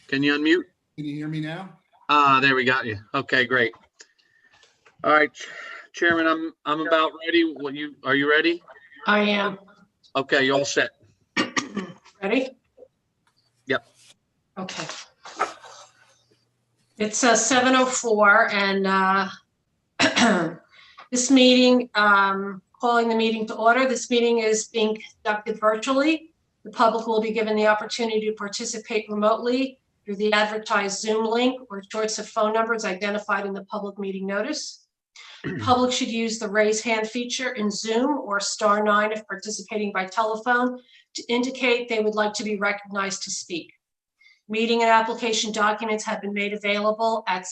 Can you unmute? Can you hear me now? There we got you. Okay, great. All right, Chairman, I'm about ready. Are you ready? I am. Okay, you all set? Ready? Yep. Okay. It's 7:04 and this meeting, calling the meeting to order. This meeting is being conducted virtually. The public will be given the opportunity to participate remotely through the advertised Zoom link or choice of phone numbers identified in the public meeting notice. The public should use the raise hand feature in Zoom or *9 if participating by telephone to indicate they would like to be recognized to speak. Meeting and application documents have been made available at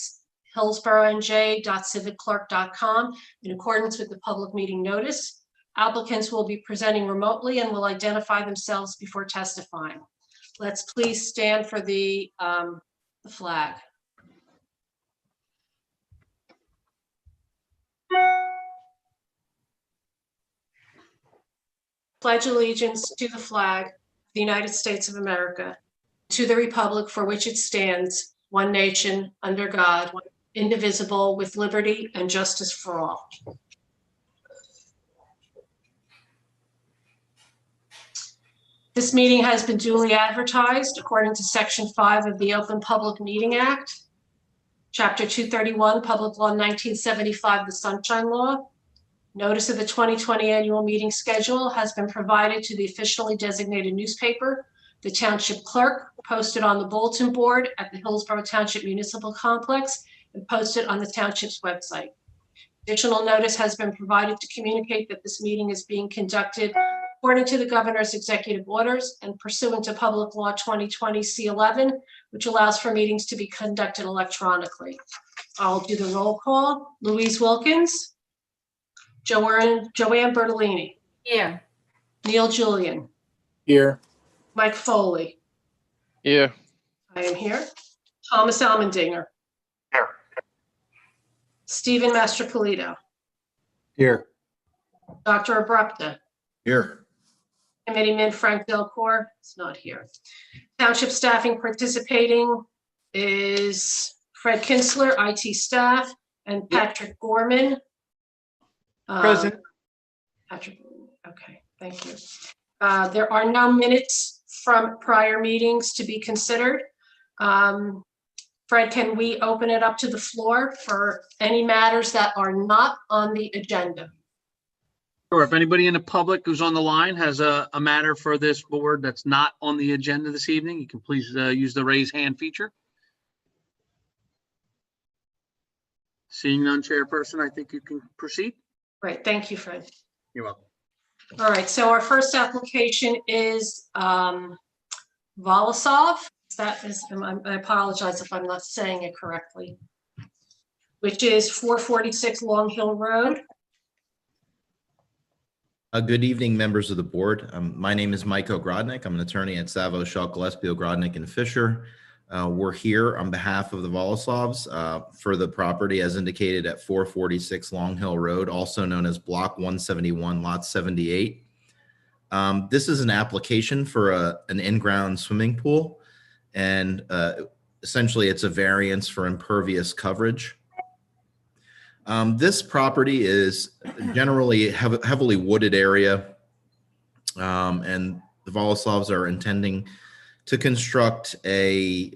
hillsboroughNJ.civicclerk.com in accordance with the public meeting notice. Applicants will be presenting remotely and will identify themselves before testifying. Let's please stand for the flag. Pledge allegiance to the flag of the United States of America, to the republic for which it stands, one nation, under God, indivisible, with liberty and justice for all. This meeting has been duly advertised according to Section 5 of the Open Public Meeting Act, Chapter 231, Public Law 1975, the Sunshine Law. Notice of the 2020 annual meeting schedule has been provided to the officially designated newspaper, the Township Clerk, posted on the bulletin board at the Hillsborough Township Municipal Complex, and posted on the Township's website. Additional notice has been provided to communicate that this meeting is being conducted according to the Governor's executive orders and pursuant to Public Law 2020 C11, which allows for meetings to be conducted electronically. I'll do the roll call. Louise Wilkins. Joanne Bertolini. Here. Neil Julian. Here. Mike Foley. Here. I am here. Thomas Almendinger. Here. Stephen Mastropolito. Here. Dr. Abrupta. Here. Committeeman Frank Delcourt is not here. Township staffing participating is Fred Kinsler, IT staff, and Patrick Gorman. Present. Patrick, okay, thank you. There are no minutes from prior meetings to be considered. Fred, can we open it up to the floor for any matters that are not on the agenda? Sure. If anybody in the public who's on the line has a matter for this board that's not on the agenda this evening, you can please use the raise hand feature. Seeing none, Chairperson, I think you can proceed. Great, thank you, Fred. You're welcome. All right, so our first application is Volasov. That is, I apologize if I'm not saying it correctly, which is 446 Long Hill Road. Good evening, members of the board. My name is Mike Ogrodnik. I'm an attorney at Savo, Shaw, Gillespie, Ogrodnik, and Fisher. We're here on behalf of the Volasovs for the property as indicated at 446 Long Hill Road, also known as Block 171, Lot 78. This is an application for an in-ground swimming pool, and essentially it's a variance for impervious coverage. This property is generally heavily wooded area, and the Volasovs are intending to construct a,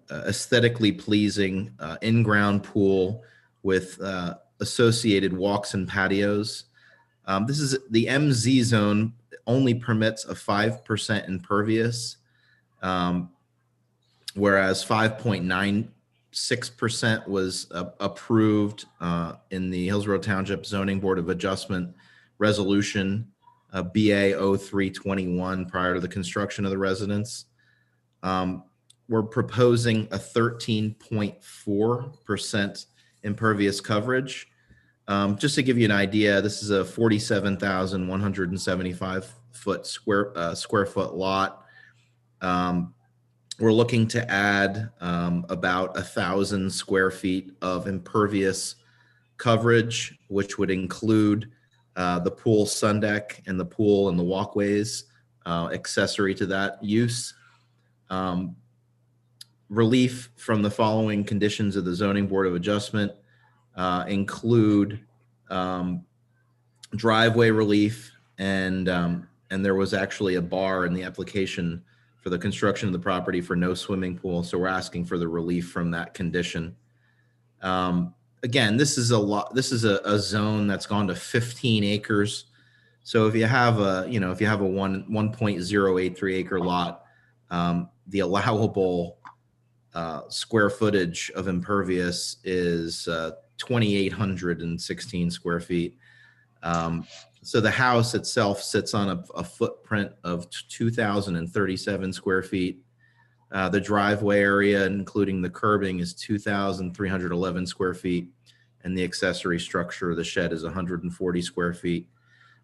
aesthetically pleasing in-ground pool with associated walks and patios. This is the MZ zone only permits a 5% impervious, whereas 5.96% was approved in the Hillsborough Township Zoning Board of Adjustment resolution BA 0321 prior to the construction of the residence. We're proposing a 13.4% impervious coverage. Just to give you an idea, this is a 47,175 square foot lot. We're looking to add about 1,000 square feet of impervious coverage, which would include the pool sun deck and the pool and the walkways accessory to that use. relief from the following conditions of the Zoning Board of Adjustment include driveway relief, and there was actually a bar in the application for the construction of the property for no swimming pool. So we're asking for the relief from that condition. Again, this is a lot. This is a zone that's gone to 15 acres. So if you have a, you know, if you have a 1.083 acre lot, the allowable square footage of impervious is 2,816 square feet. So the house itself sits on a footprint of 2,037 square feet. The driveway area, including the curbing, is 2,311 square feet. And the accessory structure of the shed is 140 square feet.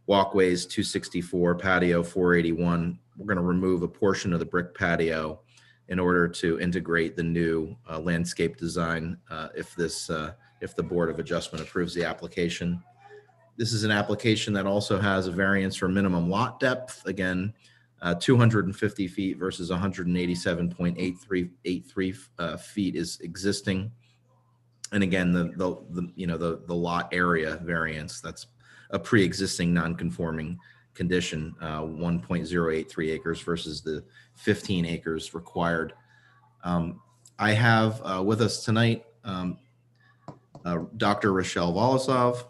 Walkways 264, patio 481. We're going to remove a portion of the brick patio in order to integrate the new landscape design if the Board of Adjustment approves the application. This is an application that also has a variance for minimum lot depth. Again, 250 feet versus 187.83 feet is existing. And again, the lot area variance, that's a pre-existing non-conforming condition, 1.083 acres versus the 15 acres required. I have with us tonight Dr. Rochelle Volosov.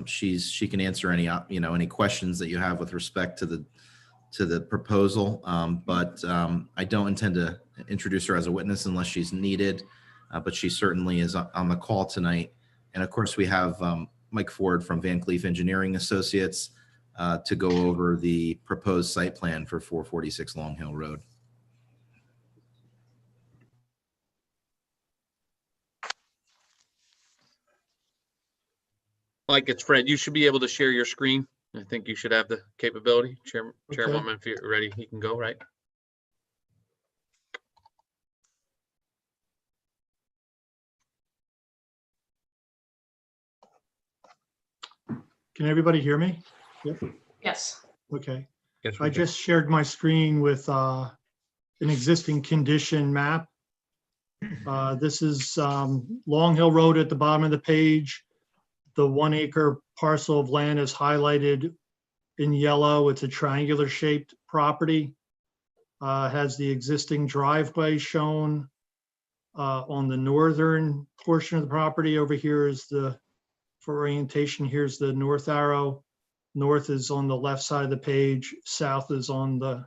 She can answer any questions that you have with respect to the proposal, but I don't intend to introduce her as a witness unless she's needed, but she certainly is on the call tonight. And of course, we have Mike Ford from Van Cleef Engineering Associates to go over the proposed site plan for 446 Long Hill Road. Mike, it's Fred. You should be able to share your screen. I think you should have the capability. Chairwoman, if you're ready, you can go, right? Can everybody hear me? Yes. Okay. Yes, I just shared my screen with an existing condition map. This is Long Hill Road at the bottom of the page. The 1 acre parcel of land is highlighted in yellow. It's a triangular shaped property. Has the existing driveway shown on the northern portion of the property. Over here is for orientation, here's the north arrow. North is on the left side of the page. South is on the,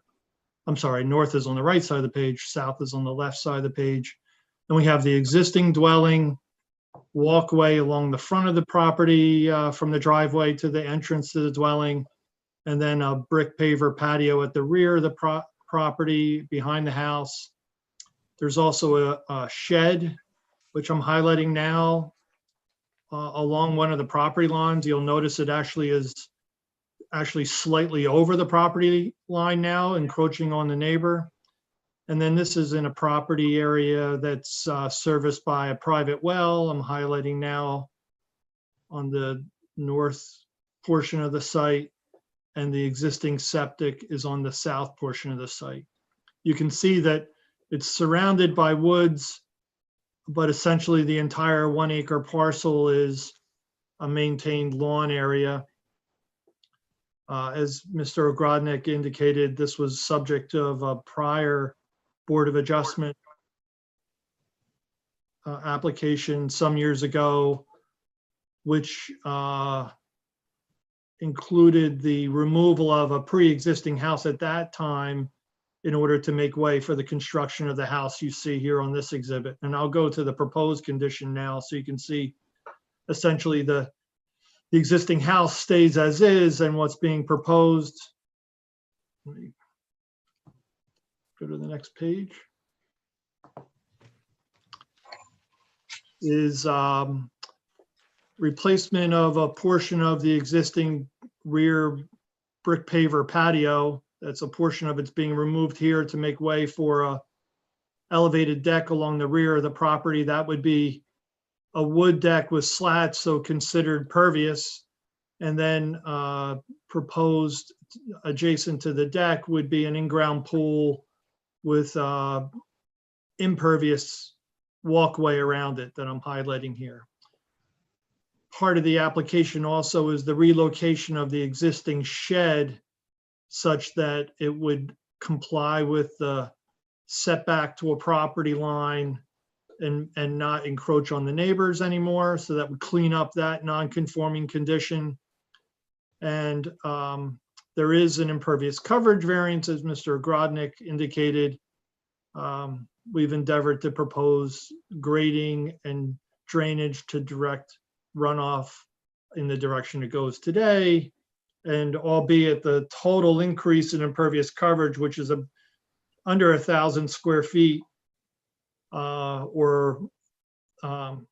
north is on the right side of the page. South is on the left side of the page. And we have the existing dwelling, walkway along the front of the property from the driveway to the entrance to the dwelling, and then a brick paver patio at the rear of the property behind the house. There's also a shed, which I'm highlighting now, along one of the property lines. You'll notice it actually is slightly over the property line now, encroaching on the neighbor. And then this is in a property area that's serviced by a private well. I'm highlighting now on the north portion of the site, and the existing septic is on the south portion of the site. You can see that it's surrounded by woods, but essentially the entire 1 acre parcel is a maintained lawn area. As Mr. Ogrodnik indicated, this was subject of a prior Board of Adjustment application some years ago, which included the removal of a pre-existing house at that time in order to make way for the construction of the house you see here on this exhibit. And I'll go to the proposed condition now so you can see essentially the existing house stays as is, and what's being proposed. Let me go to the next page. Is replacement of a portion of the existing rear brick paver patio. That's a portion of it's being removed here to make way for a elevated deck along the rear of the property. That would be a wood deck with slats, so considered pervious. And then proposed adjacent to the deck would be an in-ground pool with impervious walkway around it that I'm highlighting here. Part of the application also is the relocation of the existing shed such that it would comply with the setback to a property line and not encroach on the neighbors anymore. So that would clean up that non-conforming condition. And there is an impervious coverage variance, as Mr. Grodnick indicated. We've endeavored to propose grading and drainage to direct runoff in the direction it goes today. And albeit the total increase in impervious coverage, which is under 1,000 square feet, or about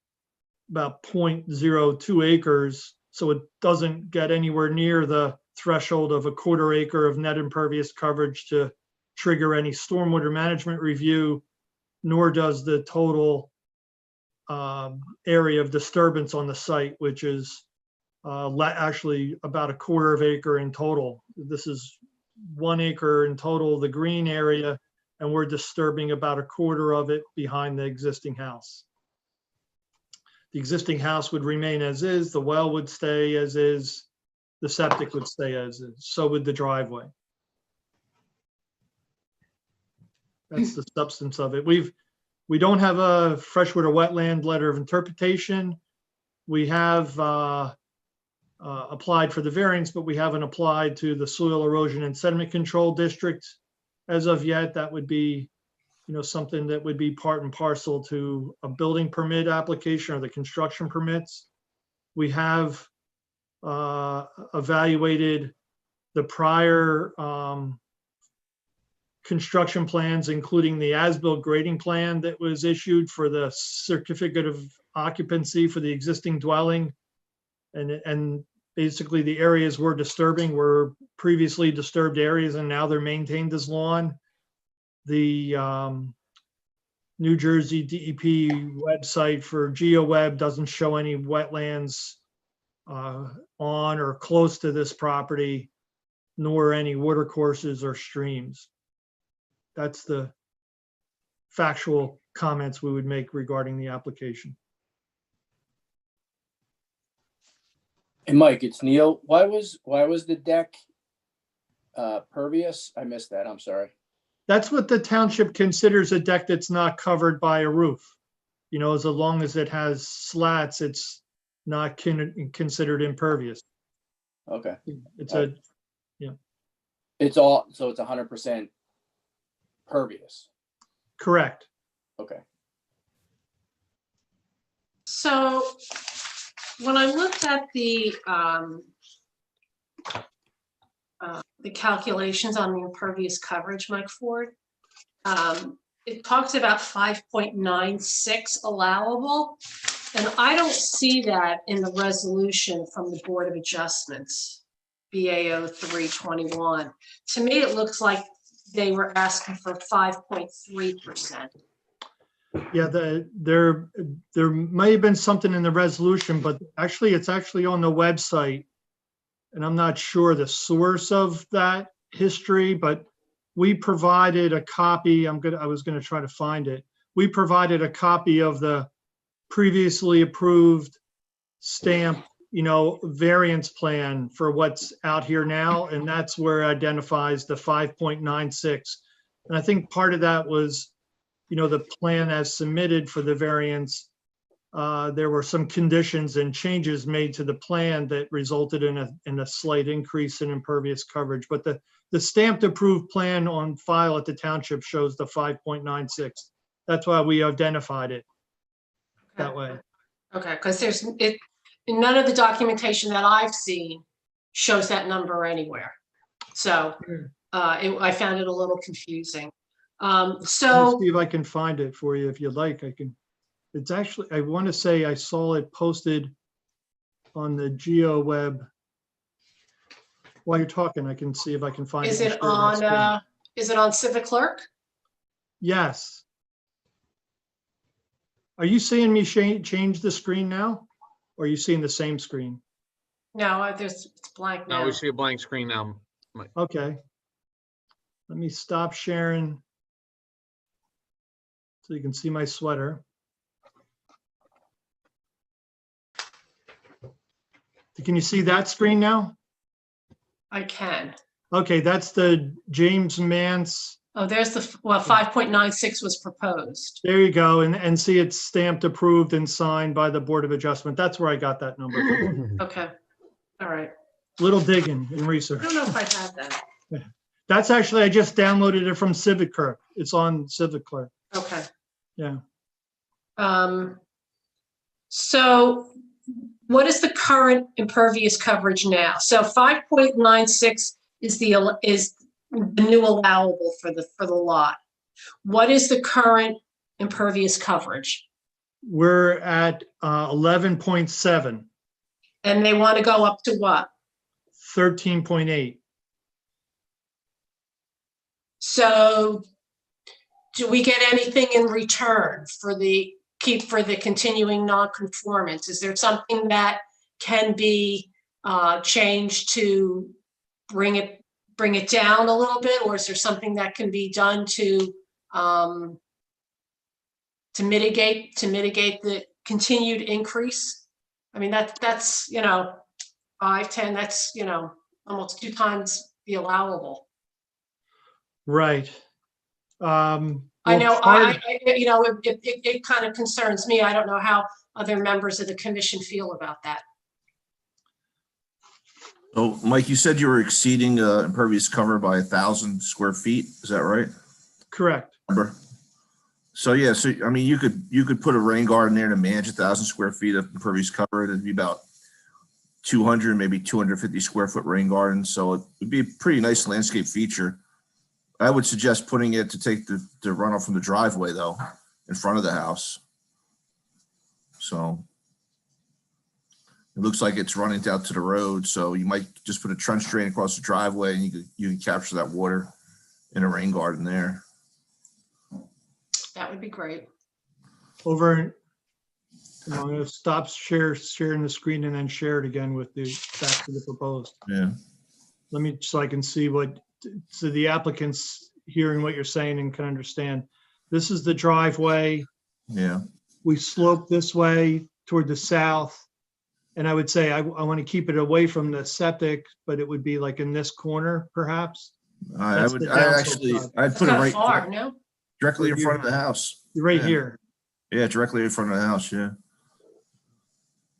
0.02 acres. So it doesn't get anywhere near the threshold of a 1/4 acre of net impervious coverage to trigger any stormwater management review, nor does the total area of disturbance on the site, which is actually about a 1/4 acre in total. This is 1 acre in total, the green area, and we're disturbing about a 1/4 of it behind the existing house. The existing house would remain as is, the well would stay as is, the septic would stay as is, so would the driveway. That's the substance of it. We don't have a freshwater wetland letter of interpretation. We have applied for the variance, but we haven't applied to the soil erosion and sediment control district as of yet. That would be, something that would be part and parcel to a building permit application or the construction permits. We have evaluated the prior construction plans, including the as-built grading plan that was issued for the certificate of occupancy for the existing dwelling. And basically the areas we're disturbing were previously disturbed areas and now they're maintained as lawn. The New Jersey DEP website for GeoWeb doesn't show any wetlands on or close to this property, nor any water courses or streams. That's the factual comments we would make regarding the application. And Mike, it's Neil. Why was the deck pervious? I missed that. I'm sorry. That's what the township considers a deck that's not covered by a roof. As long as it has slats, it's not considered impervious. Okay. It's It's all, so it's 100% pervious. correct. Okay. So when I looked at the calculations on the impervious coverage, Mike Ford, it talks about 5.96 allowable. And I don't see that in the resolution from the Board of Adjustments, BAO 321. To me, it looks like they were asking for 5.3%. Yeah, there may have been something in the resolution, but actually it's actually on the website. And I'm not sure the source of that history, but we provided a copy. I was gonna try to find it. We provided a copy of the previously approved stamp, variance plan for what's out here now. And that's where it identifies the 5.96. And I think part of that was, the plan as submitted for the variance. There were some conditions and changes made to the plan that resulted in a slight increase in impervious coverage. But the stamped approved plan on file at the township shows the 5.96. That's why we identified it that way. Okay, because none of the documentation that I've seen shows that number anywhere. So I found it a little confusing. Let me So see if I can find it for you if you'd like. It's actually, I want to say I saw it posted on the GeoWeb. While you're talking, I can see if I can find it. is it on Civic Clerk? Yes. Are you seeing me change the screen now? Or are you seeing the same screen? No, it's blank Now now. we see a blank screen now. Okay. Let me stop sharing So you can see my sweater. Can you see that screen now? I can. Okay, that's the James Mance. Oh, there's well, 5.96 was proposed. There you go. And see it's stamped, approved, and signed by the Board of Adjustment. That's where I got that number from. Okay, all right. Little digging and I research. don't know if I have that. That's actually, I just downloaded it from Civic Clerk. It's on Civic Clerk. Okay. Yeah. So what is the current impervious coverage now? So 5.96 is the new allowable for the lot. What is the current impervious coverage? We're at 11.7, And they want to go up to what? 13.8. So do we get anything in return for the continuing non-conformance? Is there something that can be changed to bring it down a little bit, or is there something that can be done to mitigate the continued increase? I mean, that's 5, 10, that's almost 2 times the allowable. Right. I Well, know, part- it kind of concerns me. I don't know how other members of the commission feel about that. So, Mike, you said you were exceeding impervious cover by 1,000 square feet. Is that right? Correct. Remember? So yeah, so I mean, you could put a rain garden there to manage 1,000 square feet of impervious cover. It'd be about 200, maybe 250 square foot rain garden. So it would be a pretty nice landscape feature. I would suggest putting it to take the runoff from the driveway though, in front of the house. So it looks like it's running out to the road. So you might just put a trench drain across the driveway and you can capture that water in a rain garden there. That would be great. Over, I'm going to stop sharing the screen and then share it again with the back to the proposed. Yeah. Let me, so I can see so the applicant's hearing what you're saying and can understand. This is the driveway. Yeah. We slope this way toward the south. And I would say I want to keep it away from the septic, but it would be like in this corner, perhaps. I'd put It's it kind of right far, no? directly in front of the house. Right Yeah. here. Yeah, directly in front of the house. Yeah.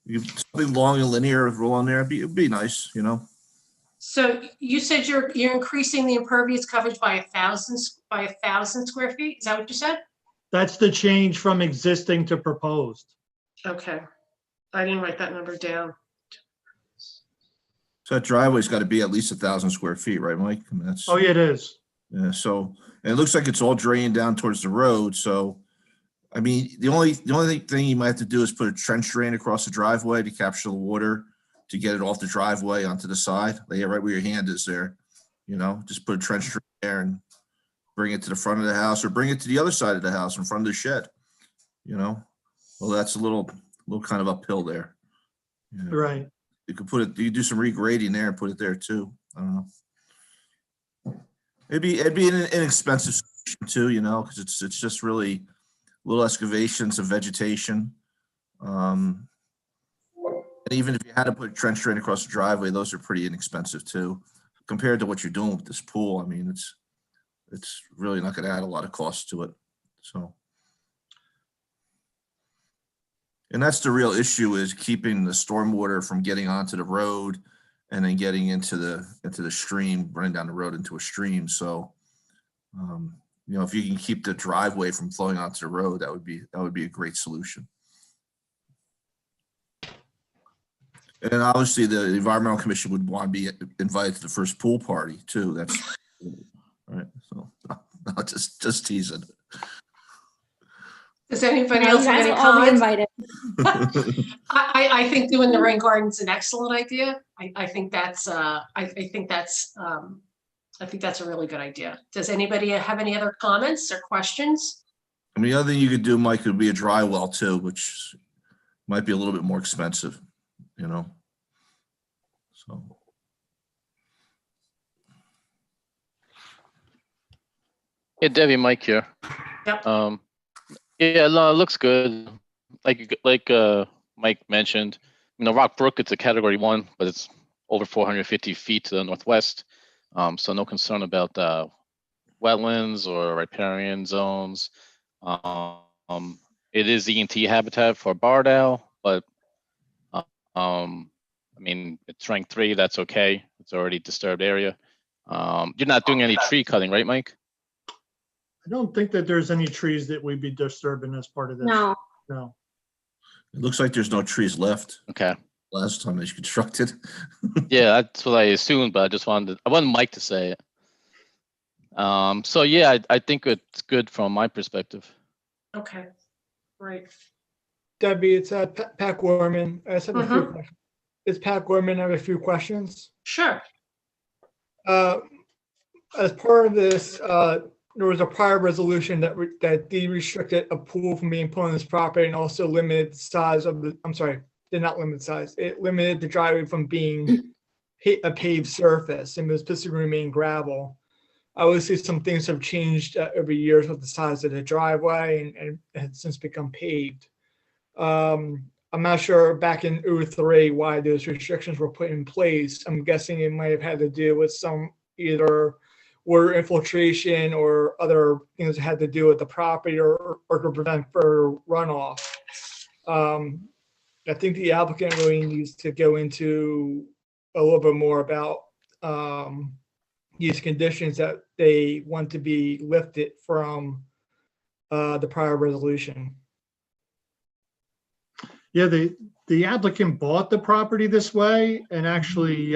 You something long and linear roll on there. It'd be nice, you know. So you said you're increasing the impervious coverage by 1,000 square feet? Is that what you said? That's the change from existing to proposed. Okay. I didn't write that number down. So that driveway's got to be at least 1,000 square feet, right, Mike? I mean, that's, Oh, yeah, it is. yeah. So, and it looks like it's all drained down towards the road. So, I mean, the only thing you might have to do is put a trench drain across the driveway to capture the water, to get it off the driveway onto the side. Like, yeah, right where your hand is there. You know, just put a trench drain there and bring it to the front of the house, or bring it to the other side of the house in front of the shed. You know, well, that's a little kind of uphill there. Yeah. Right. You could put it, you could do some regrading there and put it there too. I don't know. It'd be an inexpensive solution too, you know, because it's just really little excavations of vegetation. And even if you had to put a trench drain across the driveway, those are pretty inexpensive too, compared to what you're doing with this pool. I mean, it's really not going to add a lot of cost to it. So. And that's the real issue, is keeping the stormwater from getting onto the road and then getting into the stream, running down the road into a stream. So, you know, if you can keep the driveway from flowing onto the road, that would be a great solution. And then obviously the Environmental Commission would want to be invited to the first pool party too. That's right. So no, just teasing. Does anybody Yeah, else you have guys any will all be comments? invited. I think doing the rain garden is an excellent idea. I think that's a really good idea. Does anybody have any other comments or questions? I mean, the other thing you could do, Mike, would be a dry well too, which might be a little bit more expensive, you know. So. Yeah, Debbie, Mike here. Yep. Yeah, no, it looks good. Like Mike mentioned, Rock Brook, it's a category 1, but it's over 450 feet to the northwest. So no concern about wetlands or riparian zones. It is E&T habitat for barred owl, but it's rank 3, that's okay. It's already disturbed area. You're not doing any tree cutting, right, Mike? I don't think that there's any trees that we'd be disturbing as part of this. No. No. It looks like there's no trees left Okay. last time they constructed. Yeah, that's what I assumed, but I wanted Mike to say it. So yeah, I think it's good from my perspective. Okay, great. Debbie, it's Pat Gorman. I just have a few questions. It's Pat Gorman. I have a few questions. Sure. As part of this, there was a prior resolution that de-restricted a pool from being put on this property and also limited the size of the, I'm sorry, did not limit size. It limited the driveway from being a paved surface and was supposed to remain gravel. Obviously, some things have changed over years with the size of the driveway and has since become paved. I'm not sure back in 2003 why those restrictions were put in place. I'm guessing it might have had to do with some either water infiltration or other things that had to do with the property or to prevent further runoff. I think the applicant really needs to go into a little bit more about these conditions that they want to be lifted from the prior resolution. Yeah, the applicant bought the property this way and actually,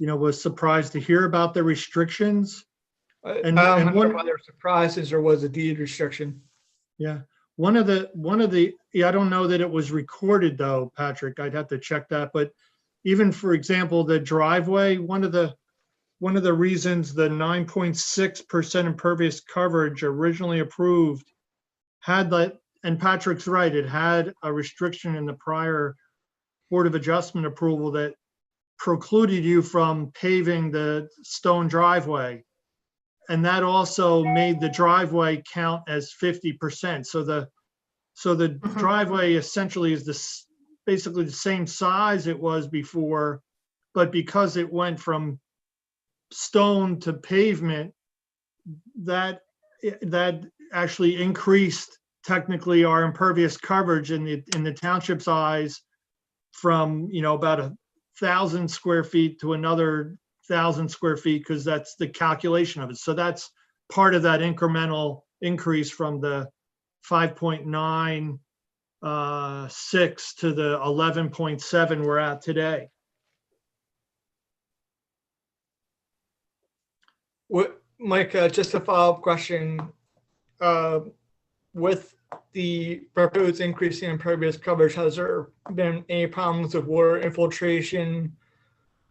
was surprised to hear about the restrictions. I'm not sure whether surprises or was a deed restriction. Yeah, one of the, I don't know that it was recorded though, Patrick. I'd have to check that. But even for example, the driveway, one of the reasons the 9.6% impervious coverage originally approved had that, and Patrick's right, it had a restriction in the prior Board of Adjustment approval that precluded you from paving the stone driveway. And that also made the driveway count as 50%. So the driveway essentially is basically the same size it was before, but because it went from stone to pavement, that actually increased technically our impervious coverage in the township's eyes from about 1,000 square feet to another 1,000 square feet, because that's the calculation of it. So that's part of that incremental increase from the 5.96 to the 11.7 we're at today. What, Mike, just a follow-up question. With the proposed increase in impervious coverage, has there been any problems with water infiltration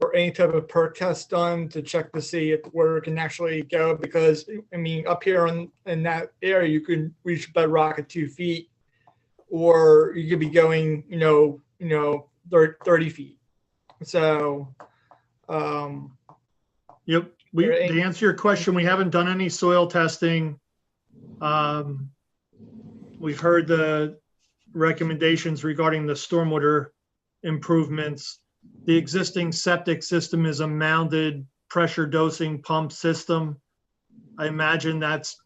or any type of perk test done to check to see if the water can actually go? Because up here in that area, you could reach bedrock at 2 feet, or you could be going, 30 feet. So, yep. To answer your question, we haven't done any soil testing. We've heard the recommendations regarding the stormwater improvements. The existing septic system is a mounded pressure dosing pump system. I imagine that's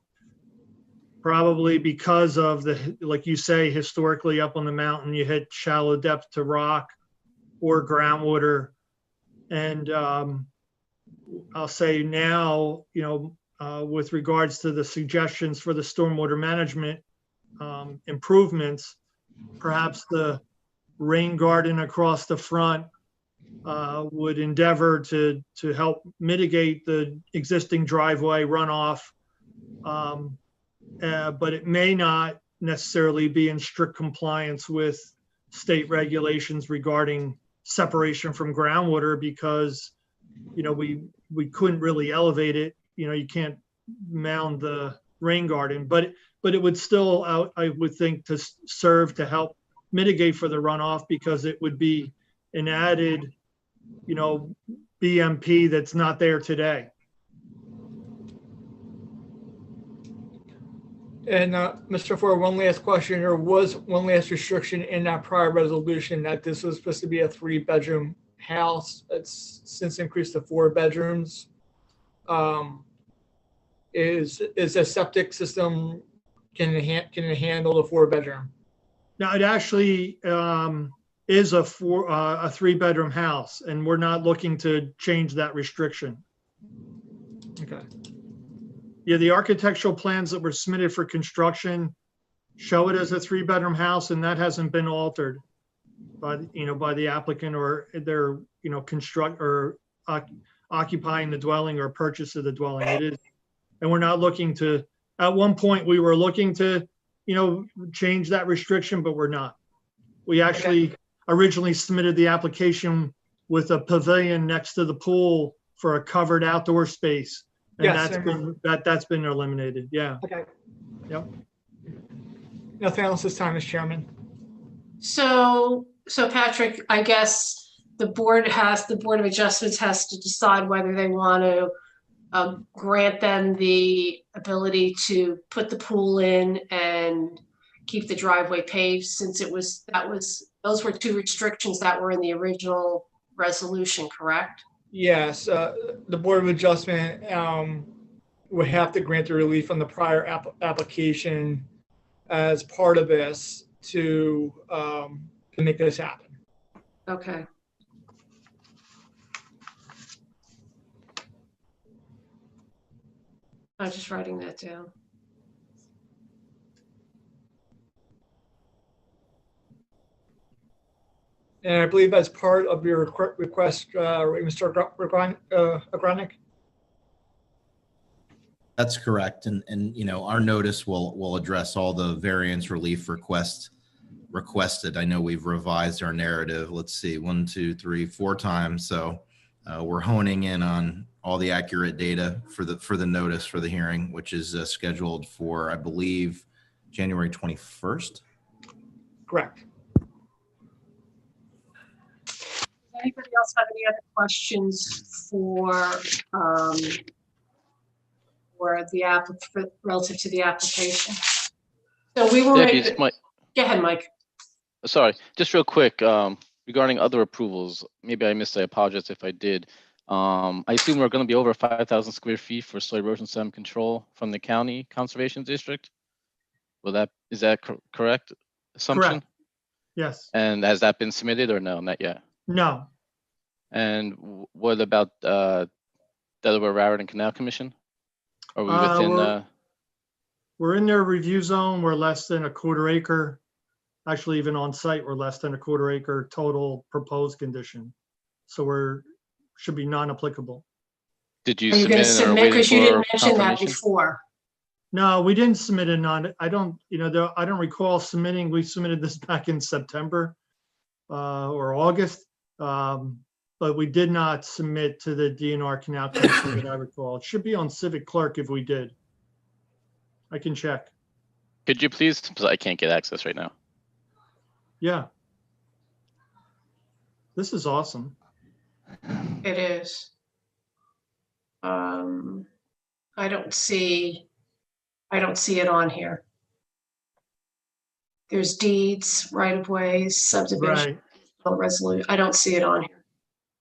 probably because of like you say, historically up on the mountain, you hit shallow depth to rock or groundwater. And I'll say now, with regards to the suggestions for the stormwater management improvements, perhaps the rain garden across the front would endeavor to help mitigate the existing driveway runoff, but it may not necessarily be in strict compliance with state regulations regarding separation from groundwater, because we couldn't really elevate it. You can't mound the rain garden, but it would still, I would think, to serve to help mitigate for the runoff, because it would be an added, BMP that's not there today. And Mr. Ford, one last question. There was one last restriction in that prior resolution that this was supposed to be a 3-bedroom house. It's since increased to 4 bedrooms. Is a septic system, can it handle the 4-bedroom? Now, it actually is a 3-bedroom house, and we're not looking to change that restriction. Okay. Yeah, the architectural plans that were submitted for construction show it as a 3-bedroom house, and that hasn't been altered by, by the applicant or their, occupying the dwelling or purchase of the dwelling. It is, and we're not looking to, at one point, we were looking to, change that restriction, but we're not. We actually originally submitted the application with a pavilion next to the pool for a covered outdoor space. And Yes, that's been eliminated. Yeah. Okay. Yep. Nothing else this time, Mr. Chairman. So Patrick, I guess the Board of Adjustments has to decide whether they want to grant them the ability to put the pool in and keep the driveway paved, since those were 2 restrictions that were in the original resolution, correct? Yes, the Board of Adjustment would have to grant the relief on the prior application as part of this to make this happen. Okay. I'm just writing that down. And I believe as part of your request, Mr. Agronic? That's correct. And our notice will address all the variance relief requested. I know we've revised our narrative. Let's see, 1, 2, 3, 4 times. So we're honing in on all the accurate data for the notice for the hearing, which is scheduled for, I believe, January 21st. Correct. Anybody else have any other questions for relative to the application? So we will Debbie, go ahead, Mike. Sorry, just real quick, regarding other approvals, maybe I missed, I apologize if I did. I assume we're going to be over 5,000 square feet for soil erosion sediment control from the county conservation district. Is that correct assumption? Correct. Yes. And has that been submitted or no, not yet? No. And what about Delaware Railroad and Canal Commission? Are we within? We're in their review zone. We're less than a 1/4 acre. Actually, even on site, we're less than a 1/4 acre total proposed condition. So should be non-applicable. Did you Are you going to submit, because you didn't mention that before? No, we didn't submit a I don't recall submitting. We submitted this back in September or August. But we did not submit to the DNR Canal Commission that I recall. It should be on Civic Clerk if we did. I can check. Could you please, because I can't get access right now. Yeah. This is awesome. It is. I don't see it on here. There's deeds, right-of-ways, subdivision, resolution. I don't see it on here.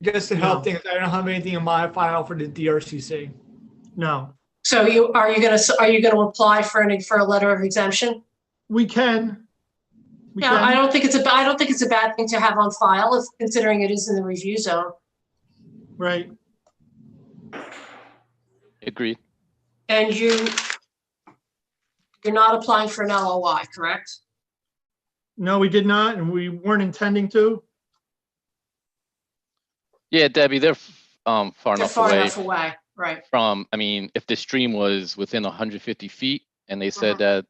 Just to help things, I don't have anything in my file for the DRCC. No. So are you going to apply for a letter of exemption? We can. I don't think it's a bad thing to have on file, considering it is in the review zone. Right. Agreed. And you're not applying for an LOI, correct? No, we did not, and we weren't intending to. Yeah, Debbie, they're far enough away, right? From, I mean, if the stream was within 150 feet, and they said that,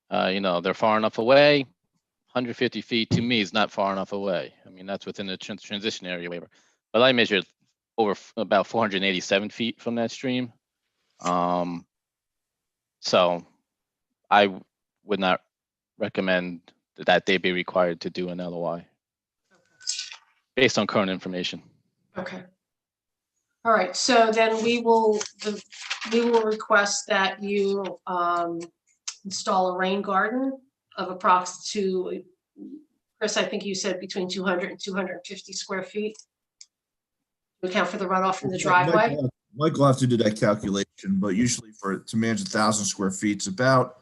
they're far enough away, 150 feet to me is not far enough away. I mean, that's within the transition area waiver. But I measured over about 487 feet from that stream. So I would not recommend that they be required to do an LOI based on current information. Okay. All right. So then we will request that you install a rain garden of approximately, Chris, I think you said between 200 and 250 square feet. To account for the runoff from the driveway. Michael will have to do that calculation, but usually to manage 1,000 square feet, it's about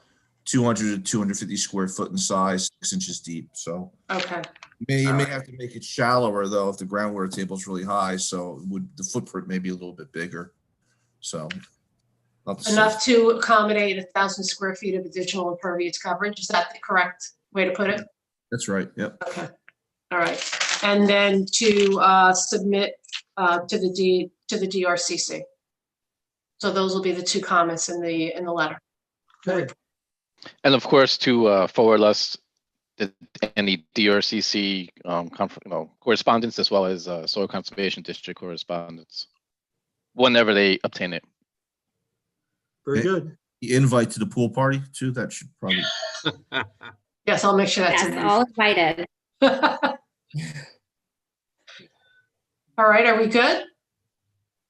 200 to 250 square foot in size, 6 inches deep. So Okay, you may have to make it shallower though if the groundwater table is really high. So the footprint may be a little bit bigger. So enough to accommodate 1,000 square feet of additional impervious coverage. Is that the correct way to put it? That's right. Yep. Okay, all right. And then to submit to the DRCC. So those will be the two comments in the letter. Okay. And of course, to forward us any DRCC correspondence as well as Soil Conservation District correspondence whenever they obtain it. Very good. The invite to the pool party too. That should probably. Yes, I'll make sure that's in Yes, there. all invited. All right, are we good?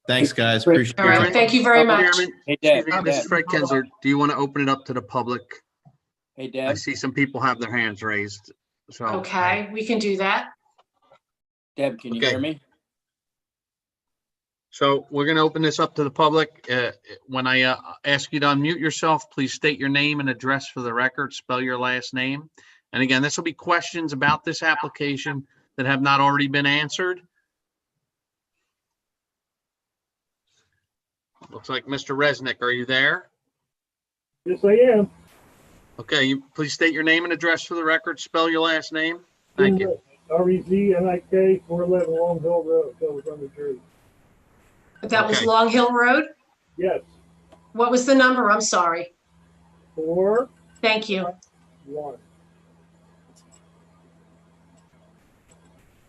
Thanks, guys. Appreciate All your right, time. thank you very much. Chairman, Hey, Deb. excuse me, Mrs. Fred Kensler, do you want to open it up to the public? Hey, I Deb. see some people have their hands raised. So. Okay, we can do that. Deb, can you Okay. hear me? So we're going to open this up to the public. When I ask you to unmute yourself, please state your name and address for the record, spell your last name. And again, this will be questions about this application that have not already been answered. Looks like Mr. Resnick, are you there? Yes, I am. Okay, you please state your name and address for the record, spell your last name. Thank you. REZNIK, 411 Long Hill Road, Hillsborough, New Jersey. That was Okay. Long Hill Road. Yes, What was the number? I'm sorry. 4-1. Thank you.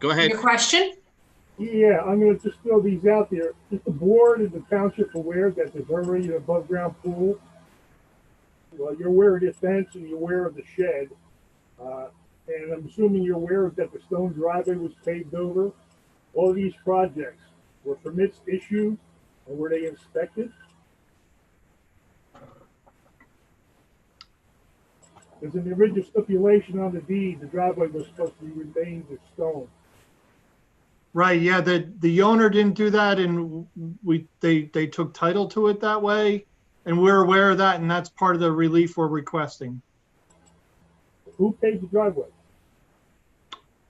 Go ahead. Your question? Yeah, I'm gonna just throw these out there. Is the board and the township aware that there's already an above ground pool? Well, you're aware of this fence and you're aware of the shed. And I'm assuming you're aware that the stone driveway was paved over. All of these projects, were permits issued and were they inspected? Because in the original stipulation on the deed, the driveway was supposed to be remained as stone. Right, yeah, the owner didn't do that and they took title to it that way. And we're aware of that and that's part of the relief we're requesting. Who paid the driveway?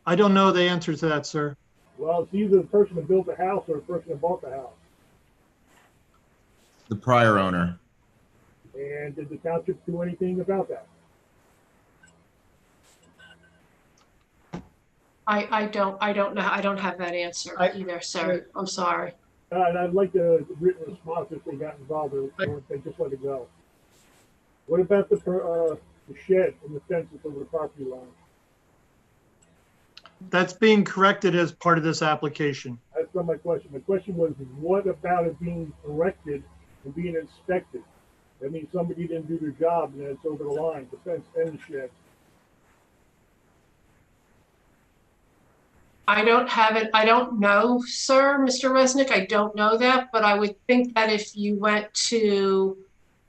I don't know the answer to that, sir. Well, it's either the person that built the house or the person that bought the house. The prior owner. And did the township do anything about that? I don't know. I don't have that answer either, sir. I'm sorry. And I'd like a written response if they got involved or if they just let it go. What about the shed and the fences over the property line? That's being corrected as part of this application. That's not my question. My question was, what about it being erected and being inspected? That means somebody didn't do their job and it's over the line, the fence and the shed. I don't have it. I don't know, sir, Mr. Resnick. I don't know that, but I would think that if you went to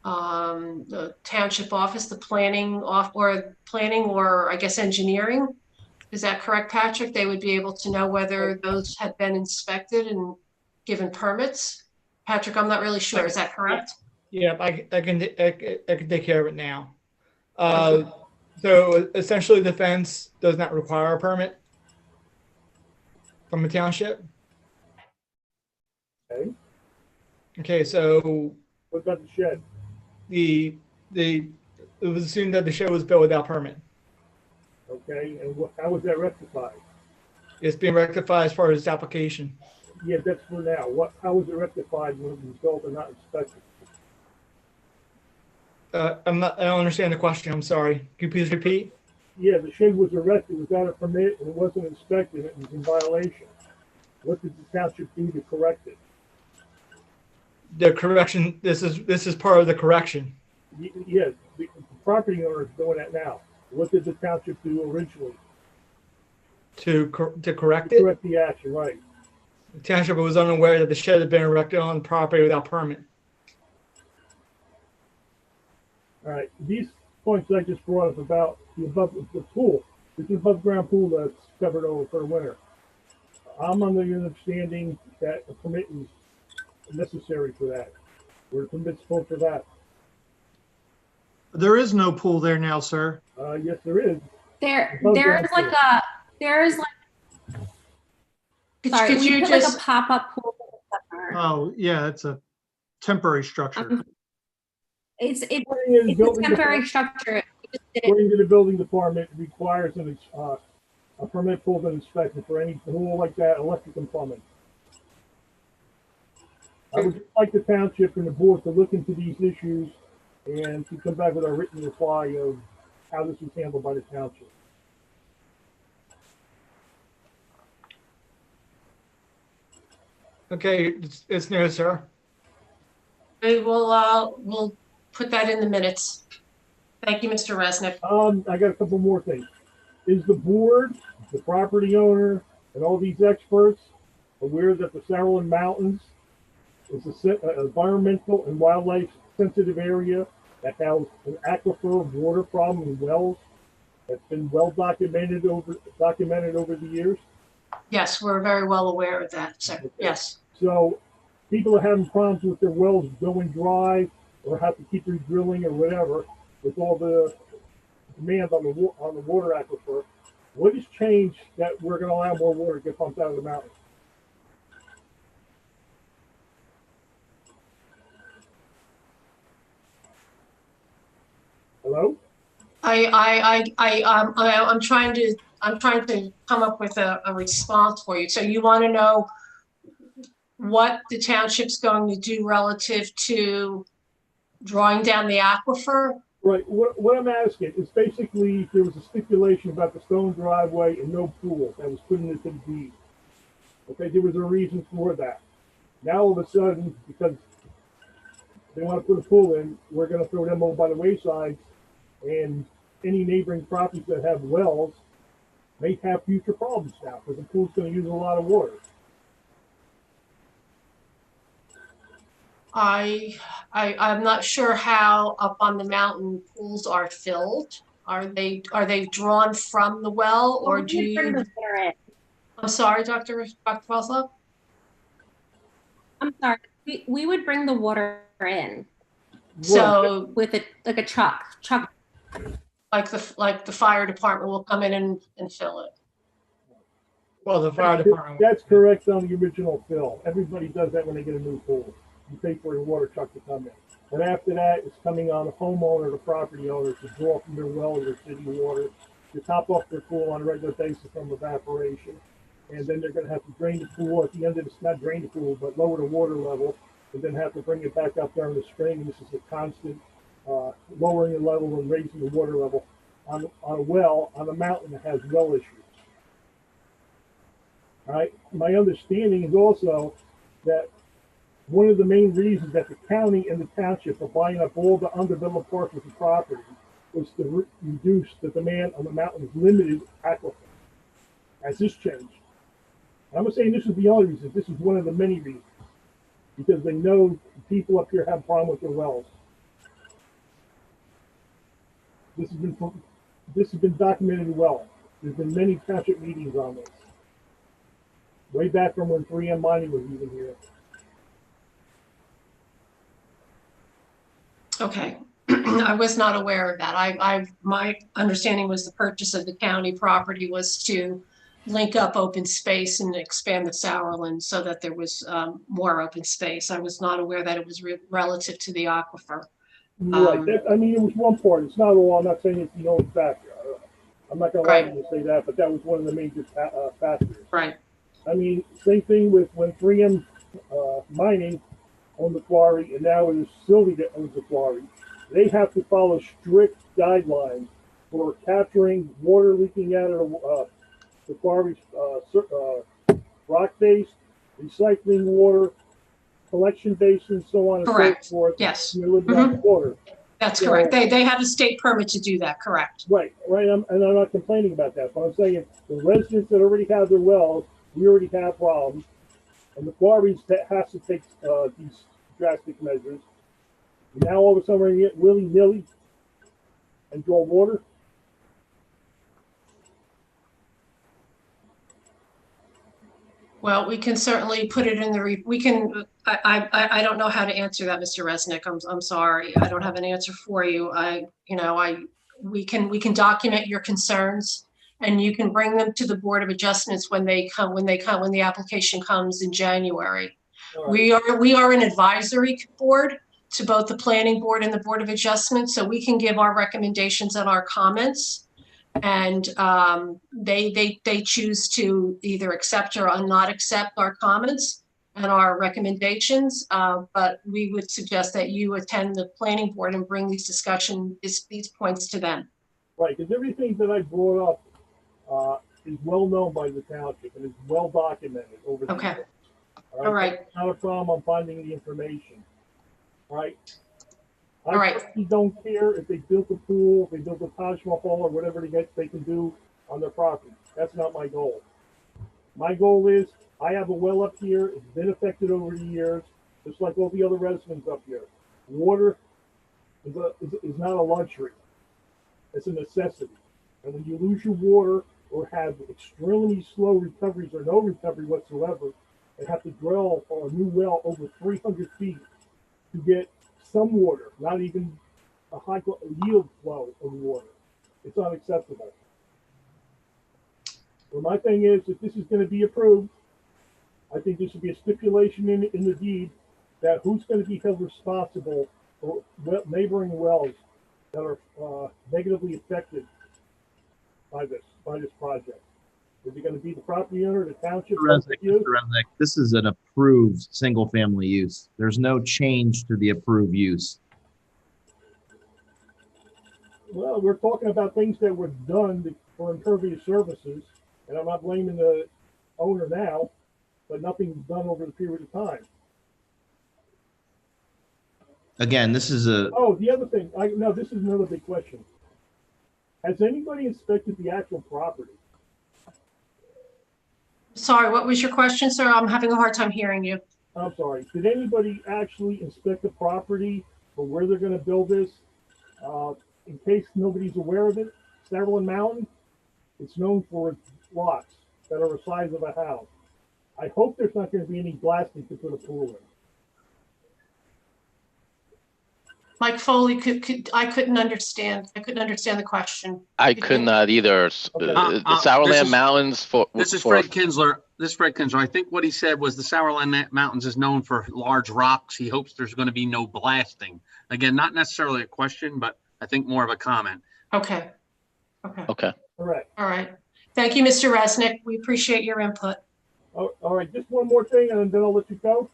the township office, the planning or I guess engineering, is that correct, Patrick? They would be able to know whether those had been inspected and given permits. Patrick, I'm not really sure. Is that correct? Yeah, I can take care of it now. So essentially the fence does not require a permit from the township. Okay. Okay, so What about the shed? it was assumed that the shed was built without permit. Okay, and how was that rectified? It's being rectified as part of this application. Yeah, that's for now. How was it rectified when it was built and not inspected? I don't understand the question. I'm sorry. Can you please repeat? Yeah, the shed was erected without a permit and it wasn't inspected. It was in violation. What did the township do to correct it? The correction. This is part of the correction. Yeah, the property owner is doing that now. What did the township do originally? To correct it. Correct the action, right? The township was unaware that the shed had been erected on property without permit. All right. These points that I just brought up about the pool. This is above ground pool that's covered over for the winter. I'm under the understanding that a permit is necessary for that. We're permits full for that. There is no pool there now, sir. Yes, there is. There's Above ground like pool. sorry, Could we you put like just, a pop-up pool in the summer. Oh, yeah, it's a temporary structure. It's According to the a building temporary department- structure. We just did it. According to the building department, it requires a permit pool and inspection for any pool like that, electric and plumbing. I would like the township and the board to look into these issues and to come back with a written reply of how this is handled by the township. Okay, it's near, sir. we'll put that in the minutes. Thank you, Mr. Resnick. I got a couple more things. Is the board, the property owner, and all these experts aware that the Sarlin Mountains is an environmental and wildlife sensitive area that has an aquifer water problem in wells that's been well documented over the years? Yes, we're very well aware of that, sir. Yes. So people are having problems with their wells going dry or have to keep re-drilling or whatever with all the demand on the water aquifer. What has changed that we're going to allow more water to get pumped out of the mountain? Hello? I'm trying to come up with a response for you. So you want to know what the township's going to do relative to drawing down the aquifer? Right. What I'm asking is basically there was a stipulation about the stone driveway and no pool that was put into the deed. Okay, there was a reason for that. Now all of a sudden, because they want to put a pool in, we're going to throw them over by the wayside, and any neighboring properties that have wells may have future problems now because the pool's going to use a lot of water. I'm not sure how up on the mountain pools are filled. Are they drawn from the well, or do you? I'm sorry, Dr. Foslow? I'm sorry. We would bring the water in So with a truck. like the fire department will come in and fill it. Well, the fire department. That's correct on the original fill. Everybody does that when they get a new pool. You pay for a water truck to come in. But after that, it's coming on the homeowner, the property owner, to draw from their well or their city water, to top off their pool on a regular basis from evaporation. And then they're going to have to drain the pool at the end of the, not drain the pool, but lower the water level, and then have to bring it back up during the spring. And this is a constant lowering the level and raising the water level on a well, on a mountain that has well issues. All right. My understanding is also that one of the main reasons that the county and the township are buying up all the undeveloped parcels of property was to reduce the demand on the mountain's limited aquifer. Has this changed? I'm not saying this is the only reason. This is one of the many reasons, because they know people up here have a problem with their wells. This has been documented well. There's been many township meetings on this, way back from when 3M mining was even here. Okay, I was not aware of that. My understanding was the purchase of the county property was to link up open space and expand the Sourland so that there was more open space. I was not aware that it was relative to the aquifer. Right. I mean, it was one part. It's not all. I'm not saying it's the only factor. I'm not going to lie to you and say that, but that was one of the major factors. Right. I mean, same thing with when 3M mining owned the quarry, and now it is Sylvie that owns the quarry. They have to follow strict guidelines for capturing water leaking out of the quarry's rock base, recycling water, collection basins, so on and Correct. so forth. Yes. Water. That's correct. They have a state permit to do that. Correct. Right. And I'm not complaining about that, but I'm saying the residents that already have their wells, we already have problems, and the quarries that has to take these drastic measures. And now all of a sudden we're getting willy-nilly. and draw water? Well, we can certainly put it in the, we can, I don't know how to answer that, Mr. Resnick. I'm sorry. I don't have an answer for you. We can document your concerns and you can bring them to the Board of Adjustments when the application comes in January. All right. We are an advisory board to both the Planning Board and the Board of Adjustment, so we can give our recommendations and our comments. And they choose to either accept or not accept our comments and our recommendations. But we would suggest that you attend the Planning Board and bring these points to them. Right, because everything that I brought up is well known by the township and is well documented over the years. All right. Not a problem on finding the information. All right. All right. I personally don't care if they built a pool, if they built a Taj Mahal or whatever they can do on their property. That's not my goal. My goal is I have a well up here. It's been affected over the years, just like all the other residents up here. Water is not a luxury. It's a necessity. And when you lose your water or have extremely slow recoveries or no recovery whatsoever, and have to drill for a new well over 300 feet to get some water, not even a high yield flow of water. It's unacceptable. So my thing is, if this is going to be approved, I think there should be a stipulation in the deed that who's going to be held responsible for neighboring wells that are negatively affected by this project. Is it going to be the property owner, the township? Mr. Resnick, this is an approved single-family use. There's no change to the approved use. Well, we're talking about things that were done for impervious services, and I'm not blaming the owner now, but nothing's done over the period of time. Again, this is a... Oh, the other thing, no, this is another big question. Has anybody inspected the actual property? Sorry, what was your question, sir? I'm having a hard time hearing you. I'm sorry. Did anybody actually inspect the property for where they're going to build this? In case nobody's aware of it, Sutherland Mountain, it's known for its lots that are the size of a house. I hope there's not going to be any blasting to put a pool in. Mike Foley, I couldn't understand. I couldn't understand the question. I could not either. Okay. The Sourland Mountains This is Fred Kinsler. I think what he said was the Sourland Mountains is known for large rocks. He hopes there's going to be no blasting. Again, not necessarily a question, but I think more of a comment. Okay. Okay. Correct. All right. Thank you, Mr. Resnick. We appreciate your input. Oh, all right. Just one more thing, and then I'll let you go.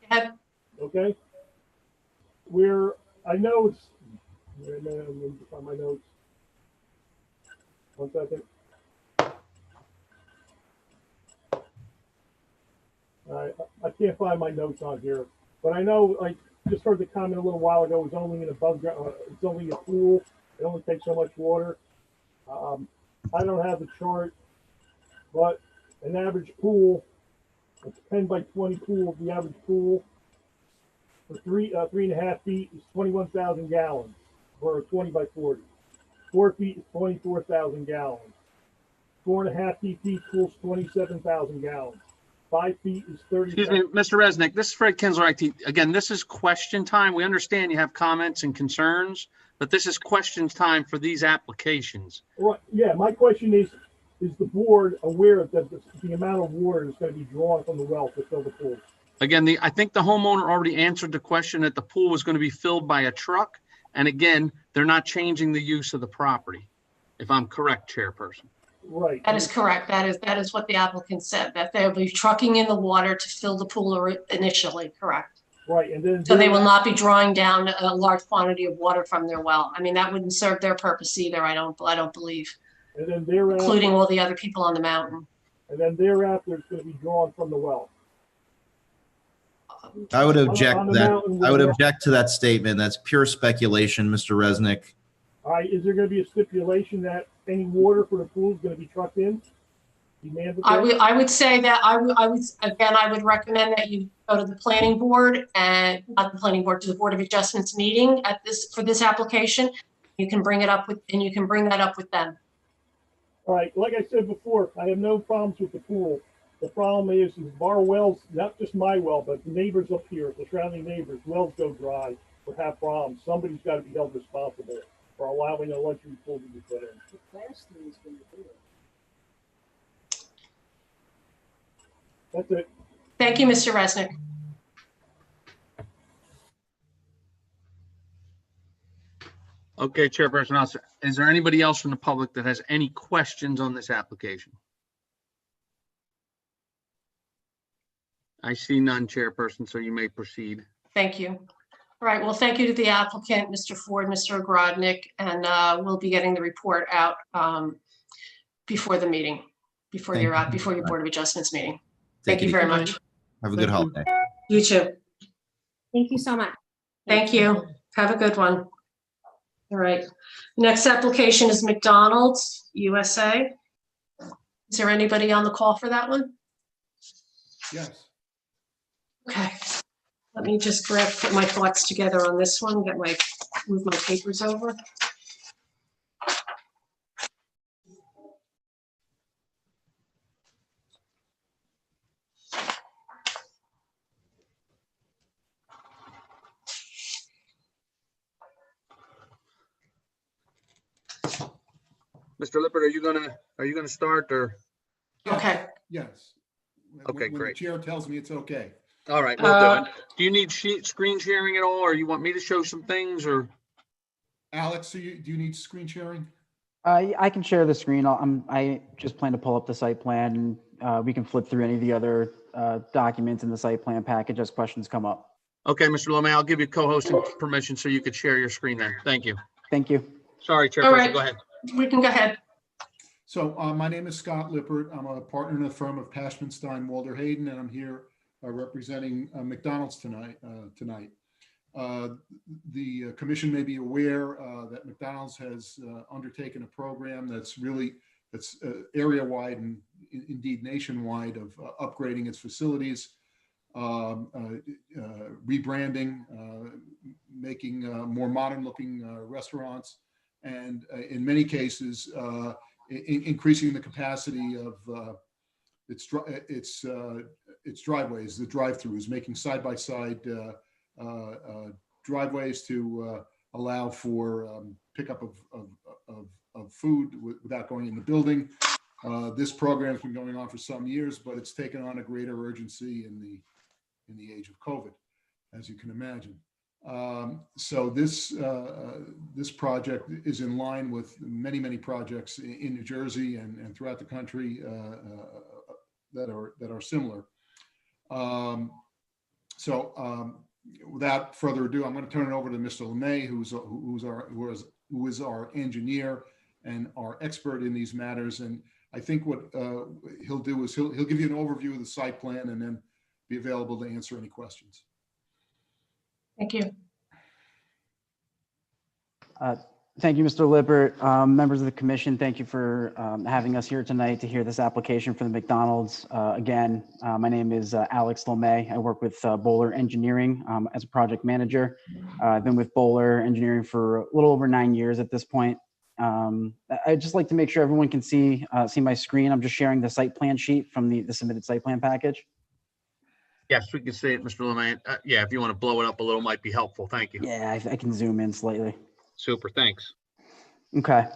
Go ahead. Okay. I know it's, wait a minute, I'm going to find my notes. 1 second. I can't find my notes on here, but I know I just heard the comment a little while ago. It's only an above ground. It's only a pool. It only takes so much water. I don't have the chart, but an average pool, a 10 by 20 pool, the average pool for 3.5 feet is 21,000 gallons for a 20 by 40. 4 feet is 24,000 gallons. 4.5 feet pools 27,000 gallons. 5 feet is 30. Excuse me, Mr. Resnick, this is Fred Kinsler, IT. Again, this is question time. We understand you have comments and concerns, but this is questions time for these applications. Right. Yeah, my question is the board aware that the amount of water is going to be drawn from the well to fill the pool? Again, I think the homeowner already answered the question that the pool was going to be filled by a truck. And again, they're not changing the use of the property, if I'm correct, Chairperson. Right. That is correct. That is what the applicant said, that they'll be trucking in the water to fill the pool initially, correct? Right. And then So they will not be drawing down a large quantity of water from their well. I mean, that wouldn't serve their purpose either, I don't believe, and then thereafter, including all the other people on the mountain. And then thereafter, it's going to be drawn from the well. I would object to that statement. That's pure speculation, Mr. Resnick. All right. Is there going to be a stipulation that any water for the pool is going to be trucked in? I would say that I would recommend that you go to the planning board and not the planning board, to the Board of Adjustments meeting for this application, You can bring it up with, and you can bring that up with them. All right, like I said before, I have no problems with the pool. The problem is our wells, not just my well, but the neighbors up here, the surrounding neighbors, wells go dry or have problems. Somebody's got to be held responsible for allowing a luxury pool to be put in. That's it. Thank you, Mr. Resnick. Okay, Chairperson Osler, is there anybody else from the public that has any questions on this application? I see none, Chairperson, so you may proceed. Thank you. All right, well, thank you to the applicant, Mr. Ford, Mr. Ogrodnik, and we'll be getting the report out before the meeting, before your Board of Adjustments meeting. Thank you very much. Have a good holiday. You too. Thank you so much. Thank you. Have a good one. All right. Next application is McDonald's USA. Is there anybody on the call for that one? Yes. Okay. Let me just put my thoughts together on this one, move my papers over. Mr. Lippert, are you gonna start or? Okay. Yes. Okay, When the great. chair tells me it's okay. All right, we'll do it. Do you need screen sharing at all, or you want me to show some things, or? Alex, do you need screen sharing? I can share the screen. I just plan to pull up the site plan, and we can flip through any of the other documents in the site plan package as questions come up. Okay, Mr. Lemay, I'll give you co-hosting permission so you could share your screen there. Thank you. Thank you. Sorry, All Chairperson, right. go ahead. We can go ahead. So my name is Scott Lippert. I'm a partner in the firm of Pashmanstein Walder Hayden, and I'm here representing McDonald's tonight. The commission may be aware that McDonald's has undertaken a program that's area-wide and indeed nationwide of upgrading its facilities, rebranding, making more modern-looking restaurants, and in many cases, increasing the capacity of its driveways, the drive-throughs, making side-by-side driveways to allow for pickup of food without going in the building. This program has been going on for some years, but it's taken on a greater urgency in the age of COVID, as you can imagine. So this project is in line with many projects in New Jersey and throughout the country that are similar. Without further ado, I'm going to turn it over to Mr. Lemay, who is our engineer and our expert in these matters. And I think what he'll do is he'll give you an overview of the site plan and then be available to answer any questions. Thank you. Thank you, Mr. Lippert. Members of the commission, thank you for having us here tonight to hear this application for the McDonald's. Again, my name is Alex Lemay. I work with Bowler Engineering as a project manager. I've been with Bowler Engineering for a little over 9 years at this point. I'd just like to make sure everyone can see my screen. I'm just sharing the site plan sheet from the submitted site plan package. Yes, we can see it, Mr. Lemay. Yeah, if you want to blow it up a little, might be helpful. Thank you. Yeah, I can zoom in slightly. Super, thanks. Okay,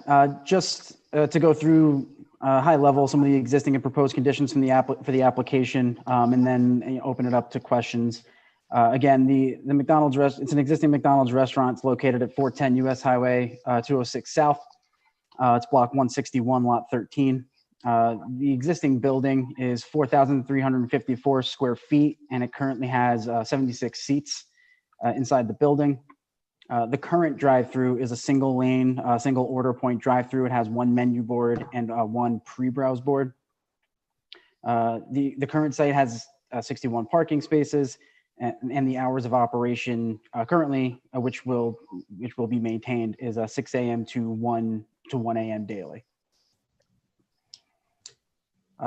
just to go through high level some of the existing and proposed conditions from for the application, and then open it up to questions. Again, the McDonald's it's an existing McDonald's restaurant. It's located at 410 US Highway 206 South. It's block 161, lot 13. The existing building is 4,354 square feet, and it currently has 76 seats inside the building. The current drive-through is a single lane, single order point drive-through. It has one menu board and one pre-browse board. The current site has 61 parking spaces, and the hours of operation currently, which will be maintained, is 6 a.m. to 1 a.m. daily.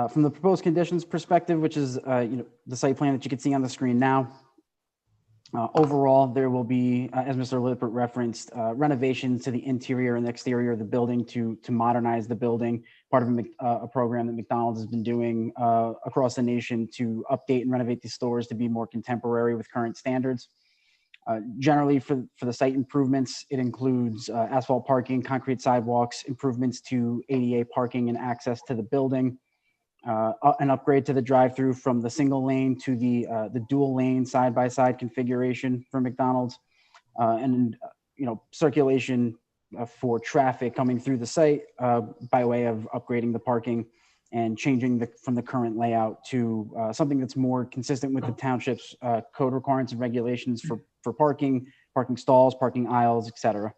From the proposed conditions perspective, which is the site plan that you can see on the screen now, Overall, there will be, as Mr. Lippert referenced, renovations to the interior and exterior of the building to modernize the building, part of a program that McDonald's has been doing across the nation to update and renovate these stores to be more contemporary with current standards. Generally, for the site improvements, it includes asphalt parking, concrete sidewalks, improvements to ADA parking and access to the building, an upgrade to the drive-through from the single lane to the dual lane side-by-side configuration for McDonald's, and circulation for traffic coming through the site by way of upgrading the parking and changing from the current layout to something that's more consistent with the township's code requirements and regulations for parking stalls, parking aisles, etc.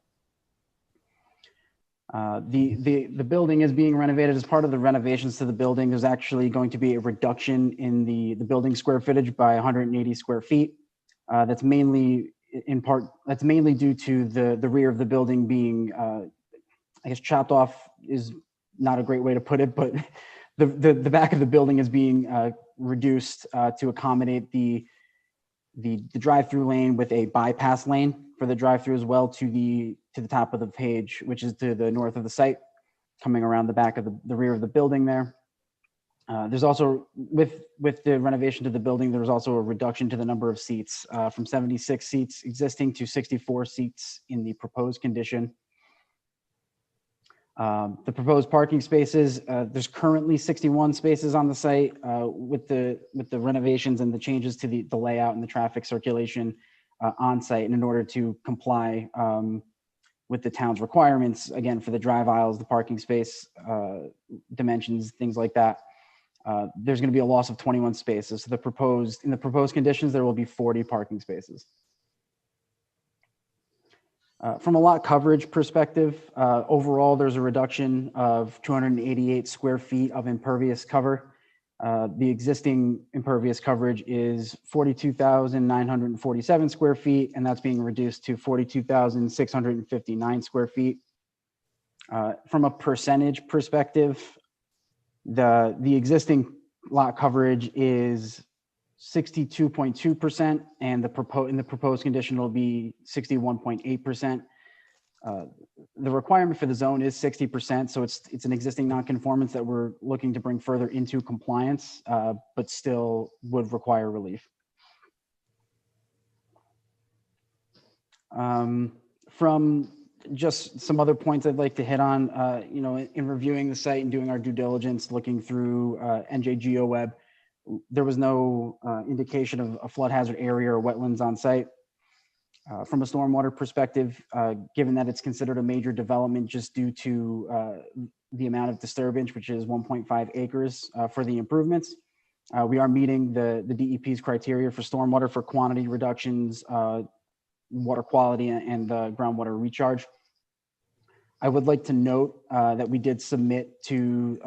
The building is being renovated. As part of the renovations to the building, there's actually going to be a reduction in the building square footage by 180 square feet. That's mainly due to the rear of the building being, I guess, chopped off is not a great way to put it, but the back of the building is being reduced to accommodate the drive-through lane with a bypass lane for the drive-through as well to the top of the page, which is to the north of the site, coming around the back of the rear of the building there. There's also, with the renovation to the building, there was also a reduction to the number of seats from 76 seats existing to 64 seats in the proposed condition. The proposed parking spaces, there's currently 61 spaces on the site. With the renovations and the changes to the layout and the traffic circulation on site, and in order to comply with the town's requirements, again, for the drive aisles, the parking space dimensions, things like that, there's going to be a loss of 21 spaces. So in the proposed conditions, there will be 40 parking spaces. From a lot coverage perspective, overall, there's a reduction of 288 square feet of impervious cover. The existing impervious coverage is 42,947 square feet, and that's being reduced to 42,659 square feet. From a percentage perspective, the existing lot coverage is 62.2%, and in the proposed condition will be 61.8%. The requirement for the zone is 60%, so it's an existing nonconformance that we're looking to bring further into compliance, but still would require relief. From just some other points I'd like to hit on, in reviewing the site and doing our due diligence, looking through NJ GeoWeb, there was no indication of a flood hazard area or wetlands on site. From a stormwater perspective, given that it's considered a major development just due to the amount of disturbance, which is 1.5 acres for the improvements, we are meeting the DEP's criteria for stormwater for quantity reductions, water quality, and the groundwater recharge. I would like to note that we did submit to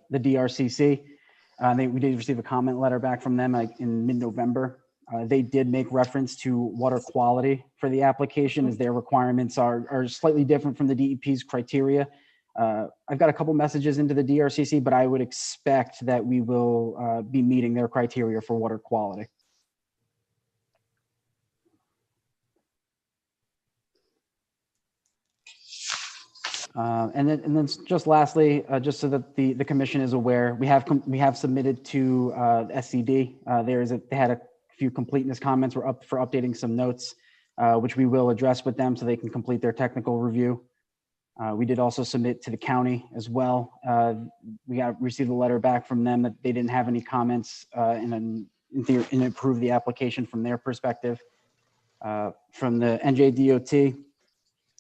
the DRCC. We did receive a comment letter back from them in mid-November. They did make reference to water quality for the application, as their requirements are slightly different from the DEP's criteria. I've got a couple messages into the DRCC, but I would expect that we will be meeting their criteria for water quality. And then just lastly, just so that the commission is aware, we have submitted to SCD. They had a few completeness comments. We're up for updating some notes, which we will address with them so they can complete their technical review. We did also submit to the county as well. We received a letter back from them that they didn't have any comments and improve the application from their perspective. From the NJDOT,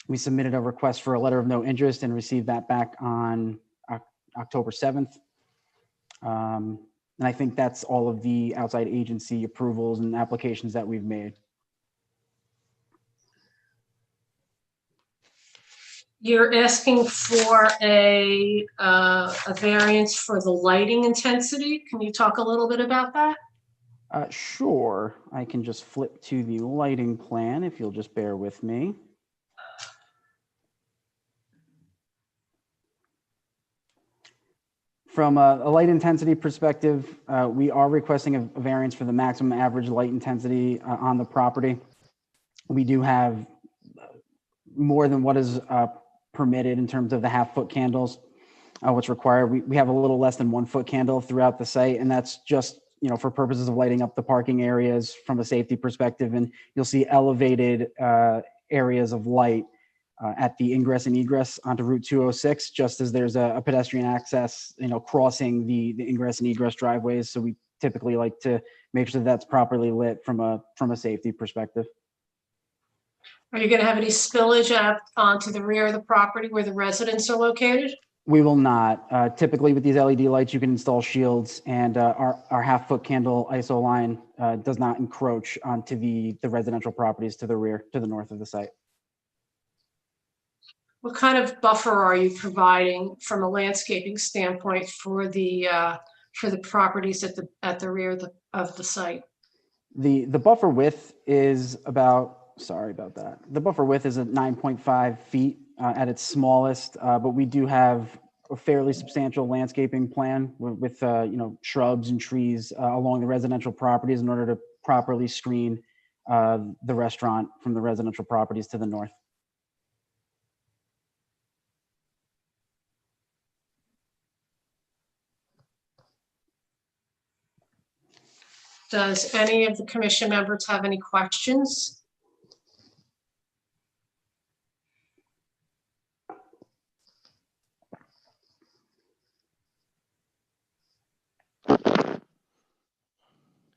we submitted a request for a letter of no interest and received that back on October 7th. And I think that's all of the outside agency approvals and applications that we've made. You're asking for a variance for the lighting intensity. Can you talk a little bit about that? Sure. I can just flip to the lighting plan if you'll just bear with me. From a light intensity perspective, we are requesting a variance for the maximum average light intensity on the property. We do have more than what is permitted in terms of the 1/2 foot candles, what's required. We have a little less than 1 foot candle throughout the site, and that's just, for purposes of lighting up the parking areas from a safety perspective. And you'll see elevated areas of light at the ingress and egress onto Route 206, just as there's a pedestrian access, crossing the ingress and egress driveways. So we typically like to make sure that's properly lit from a safety perspective. Are you going to have any spillage out onto the rear of the property where the residents are located? We will not. Typically with these LED lights, you can install shields, and our 1/2 foot candle ISO line does not encroach onto the residential properties to the rear, to the north of the site. What kind of buffer are you providing from a landscaping standpoint for the properties at the rear of the site? The buffer width is about, sorry about that. The buffer width is at 9.5 feet at its smallest, but we do have a fairly substantial landscaping plan with shrubs and trees along the residential properties in order to properly screen the restaurant from the residential properties to the north. Does any of the commission members have any questions?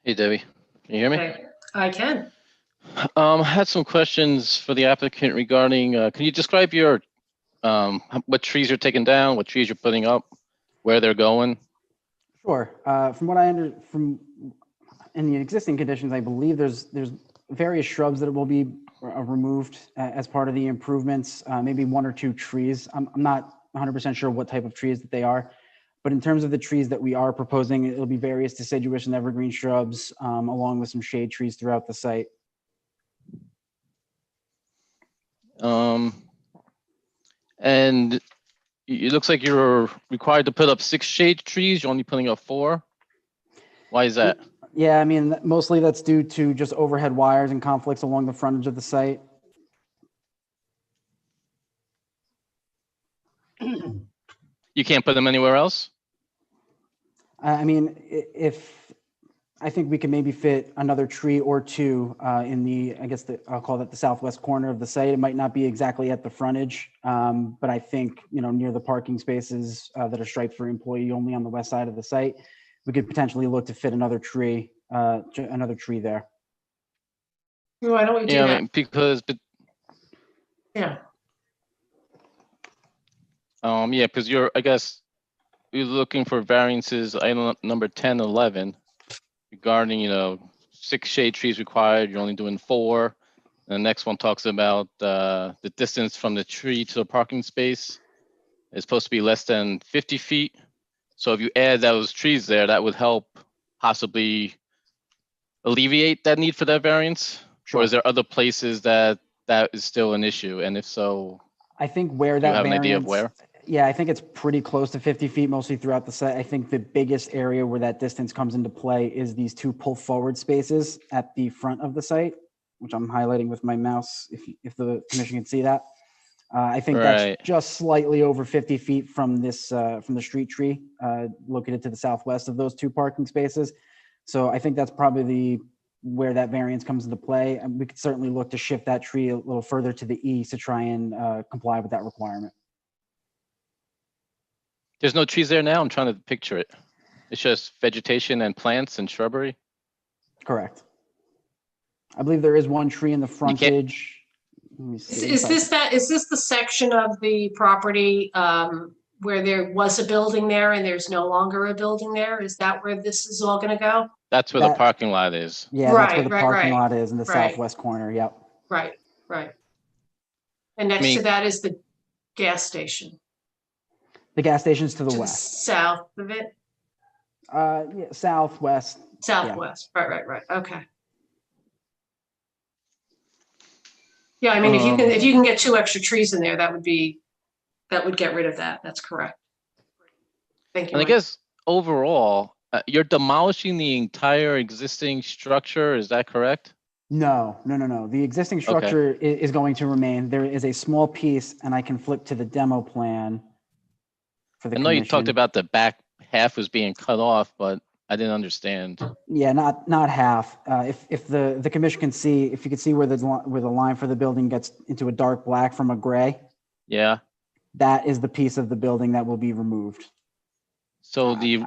Hey, Debbie, can you hear me? Okay, I can. I had some questions for the applicant regarding, can you describe your, what trees you're taking down, what trees you're putting up, where they're going? Sure. From what I from in the existing conditions, I believe there's various shrubs that will be removed as part of the improvements, maybe 1 or 2 trees. I'm not 100% sure what type of trees that they are, but in terms of the trees that we are proposing, it'll be various deciduous and evergreen shrubs, along with some shade trees throughout the site. And it looks like you're required to put up 6 shade trees. You're only putting up 4. Why is that? Yeah, I mean, mostly that's due to just overhead wires and conflicts along the frontage of the site. You can't put them anywhere else? I mean, I think we can maybe fit another tree or 2 in the, I'll call that the southwest corner of the site. It might not be exactly at the frontage, but I think, near the parking spaces that are striped for employee only on the west side of the site, we could potentially look to fit another tree there. Why don't we do Yeah, that? I mean, because, Yeah. yeah, because you're looking for variances, item number 10, 11, regarding, 6 shade trees required, you're only doing 4. And the next one talks about the distance from the tree to the parking space is supposed to be less than 50 feet. So if you add those trees there, that would help possibly alleviate that need for that variance? Sure. Or is there other places that is still an issue? And if so, I think where do you that have an idea of variance, where? yeah, I think it's pretty close to 50 feet, mostly throughout the site. I think the biggest area where that distance comes into play is these 2 pull forward spaces at the front of the site, which I'm highlighting with my mouse, if the commission can see that. I think Right. that's just slightly over 50 feet from this, from the street tree located to the southwest of those 2 parking spaces. So I think that's probably where that variance comes into play. And we could certainly look to shift that tree a little further to the east to try and comply with that requirement. There's no trees there now? I'm trying to picture it. It's just vegetation and plants and shrubbery? Correct. I believe there is 1 tree in the frontage. Let me see. Is this the section of the property where there was a building there and there's no longer a building there? Is that where this is all going to go? That's where the parking lot is. Yeah, that's where the parking lot is in the southwest corner. Yep. Right. And next to that is the gas station. The gas station's to the To west. the south of it? Yeah, southwest. Southwest. Yeah. Right. Okay. Yeah, I mean, if you can get 2 extra trees in there, that would get rid of that. That's correct. Thank you. And I Mike. guess overall, you're demolishing the entire existing structure, is that correct? No. The existing structure is going to remain. There is a small piece, and I can flip to the demo plan for the I know you talked commission. about the back half was being cut off, but I didn't understand. Yeah, not half. If the commission can see, if you can see where the line for the building gets into a dark black from a gray, Yeah. that is the piece of the building that will be removed. So the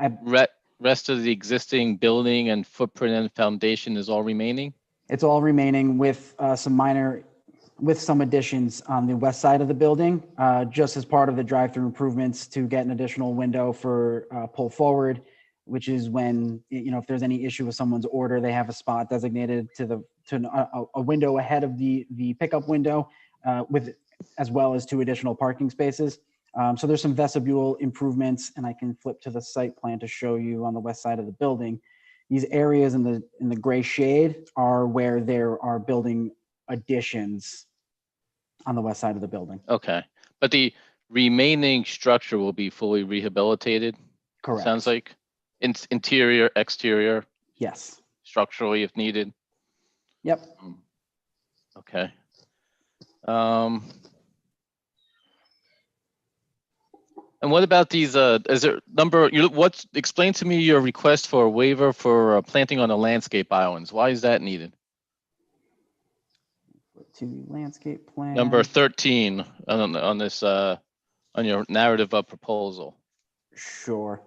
rest of the existing building and footprint and foundation is all remaining? It's all remaining with some additions on the west side of the building, just as part of the drive-through improvements to get an additional window for pull forward, which is when, if there's any issue with someone's order, they have a spot designated to a window ahead of the pickup window, as well as 2 additional parking spaces. So there's some vestibule improvements, and I can flip to the site plan to show you on the west side of the building. These areas in the gray shade are where there are building additions on the west side of the building. Okay, but the remaining structure will be fully rehabilitated? Correct. Sounds like interior, exterior, Yes. structurally if needed. Yep. Okay. And what about these, is there explain to me your request for a waiver for planting on the landscape islands. Why is that needed? To the landscape plan. Number 13 on this, on your narrative of proposal. Sure.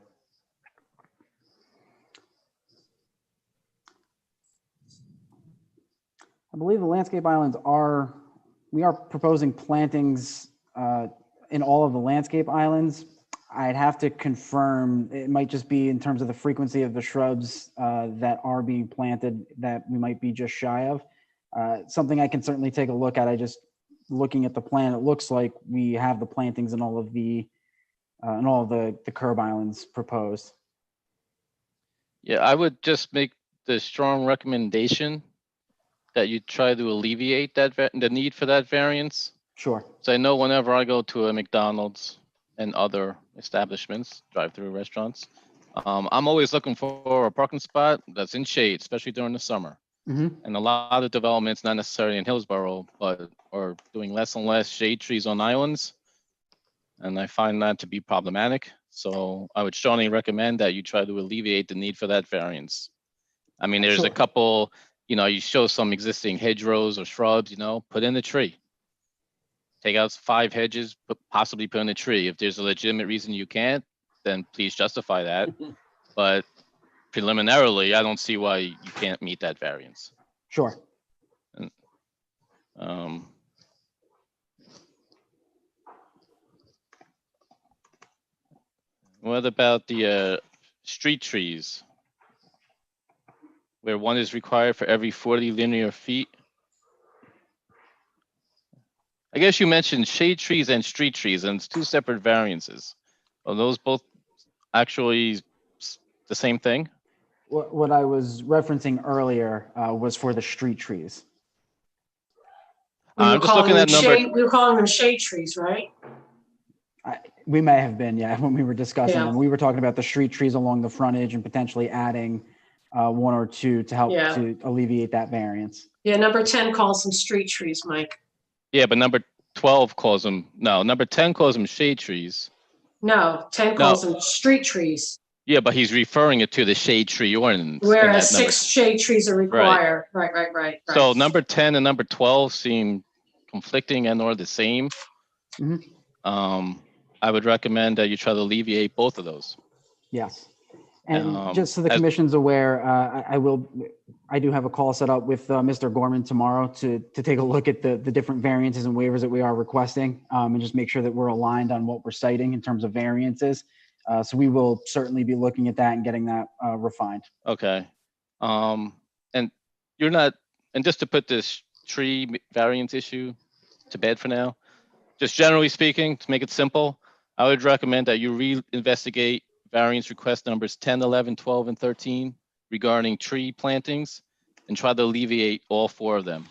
I believe the landscape islands we are proposing plantings in all of the landscape islands. I'd have to confirm. It might just be in terms of the frequency of the shrubs that are being planted that we might be just shy of. Something I can certainly take a look at. Looking at the plan, it looks like we have the plantings in all of the curb islands proposed. Yeah, I would just make the strong recommendation that you try to alleviate the need for that variance. Sure. So I know whenever I go to a McDonald's and other establishments, drive-through restaurants, I'm always looking for a parking spot that's in shade, especially during the summer. Mm-hmm. And a lot of developments, not necessarily in Hillsborough, but are doing less and less shade trees on islands. And I find that to be problematic. So I would strongly recommend that you try to alleviate the need for that variance. I mean, there's Sure. a couple, you show some existing hedgerows or shrubs, put in a tree. Take out 5 hedges, but possibly put in a tree. If there's a legitimate reason you can't, then please justify that. But preliminarily, I don't see why you can't meet that variance. Sure. And, what about the street trees? Where one is required for every 40 linear feet? I guess you mentioned shade trees and street trees, and it's 2 separate variances. Are those both actually the same thing? What I was referencing earlier was for the street trees. I'm just looking at number. We were calling them shade trees, right? We may have been, yeah, when we were discussing Yeah. them. We were talking about the street trees along the frontage and potentially adding 1 or 2 to help to alleviate that variance. Yeah, number 10 calls them street trees, Mike. Yeah, but number 12 calls them, number 10 calls them shade trees. No, 10 calls them street trees. Yeah, but he's referring it to the shade tree ordinance. Whereas 6 shade trees are required. Right. So number 10 and number 12 seem conflicting and or the same. Mm-hmm. I would recommend that you try to alleviate both of those. Yes. And just so the commission's aware, I do have a call set up with Mr. Gorman tomorrow to take a look at the different variances and waivers that we are requesting, and just make sure that we're aligned on what we're citing in terms of variances. So we will certainly be looking at that and getting that refined. Okay. And you're not, and just to put this tree variance issue to bed for now, just generally speaking, to make it simple, I would recommend that you reinvestigate variance request numbers 10, 11, 12, and 13 regarding tree plantings and try to alleviate all 4 of them.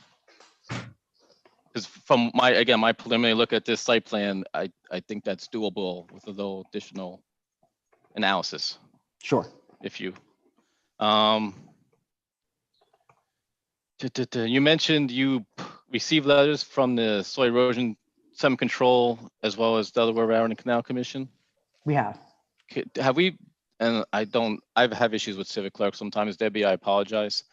Because from my preliminary look at this site plan, I think that's doable with a little additional analysis. Sure. If you, You mentioned you received letters from the Soil Erosion Sediment Control as well as Delaware Valley and Canal Commission. We have. Have we, and I have issues with civic clerks sometimes, Debbie, I apologize.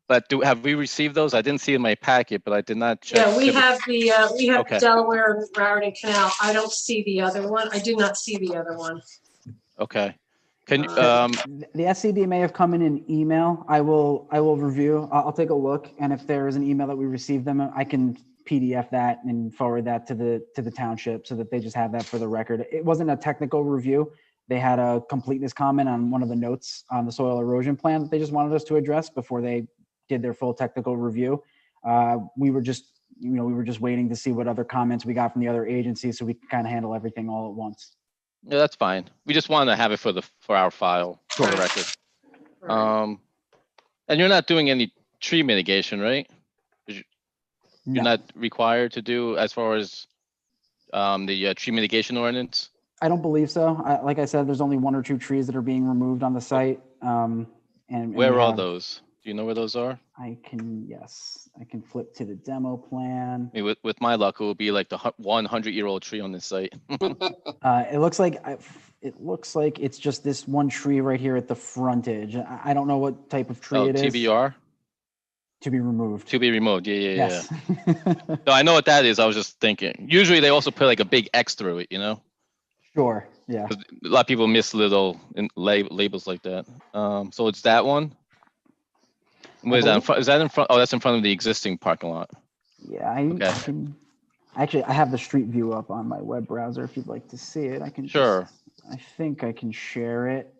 But have we received those? I didn't see in my packet, but I did not check. Yeah, we have the Okay. Delaware and Raritan Canal. I don't see the other one. I did not see the other one. Okay. Can you, The SCD may have come in an email. I will review. I'll take a look, and if there is an email that we received them, I can PDF that and forward that to the township so that they just have that for the record. It wasn't a technical review. They had a completeness comment on one of the notes on the soil erosion plan that they just wanted us to address before they did their full technical review. We were just waiting to see what other comments we got from the other agencies so we could kind of handle everything all at once. yeah, that's fine. We just wanted to have it for our file, for the record. And you're not doing any tree mitigation, right? You're not required to do as far as the tree mitigation ordinance? I don't believe so. Like I said, there's only 1 or 2 trees that are being removed on the site. And where are those? Do you know where those are? I can flip to the demo plan. I mean, with my luck, it will be like the 100-year-old tree on this site. It looks like it's just this one tree right here at the frontage. I don't know what type of tree it is. TBR? To be removed. To be removed. Yeah. Yes. No, I know what that is. I was just thinking. Usually they also put like a big X through it, you know? Sure. Yeah. A lot of people miss little labels like that. So it's that one. What is that? Is that in front? Oh, that's in front of the existing parking lot. Yeah. I have the street view up on my web browser. If you'd like to see it, I can. Sure. I think I can share it.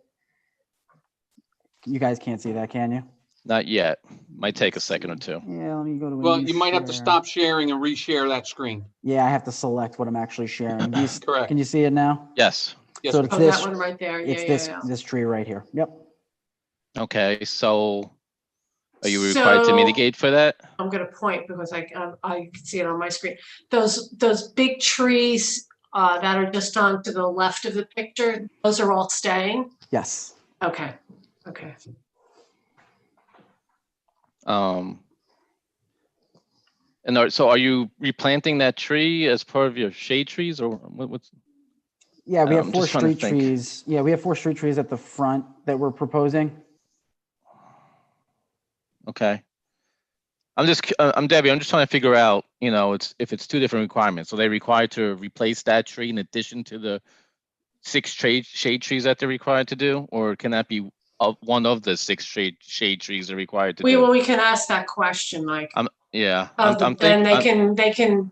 You guys can't see that, can you? Not yet. Might take a second or two. Yeah, let me go to. Well, you might have to stop sharing and reshare that screen. Yeah, I have to select what I'm actually sharing. Correct. Can you see it now? Yes. So it's that one right there. It's this tree right here. Yep. Okay, so are you required to mitigate for that? I'm going to point because I can see it on my screen. Those big trees that are just on to the left of the picture, those are all staying? Yes. Okay. So are you replanting that tree as part of your shade trees or what's? Yeah, we have 4 street trees. Yeah, we have 4 street trees at the front that we're proposing. Okay. I'm Debbie. I'm just trying to figure out, if it's 2 different requirements. So they required to replace that tree in addition to the 6 shade trees that they're required to do, or can that be one of the 6 shade trees are required to do? Well, we can ask that question, Mike. Yeah. And they can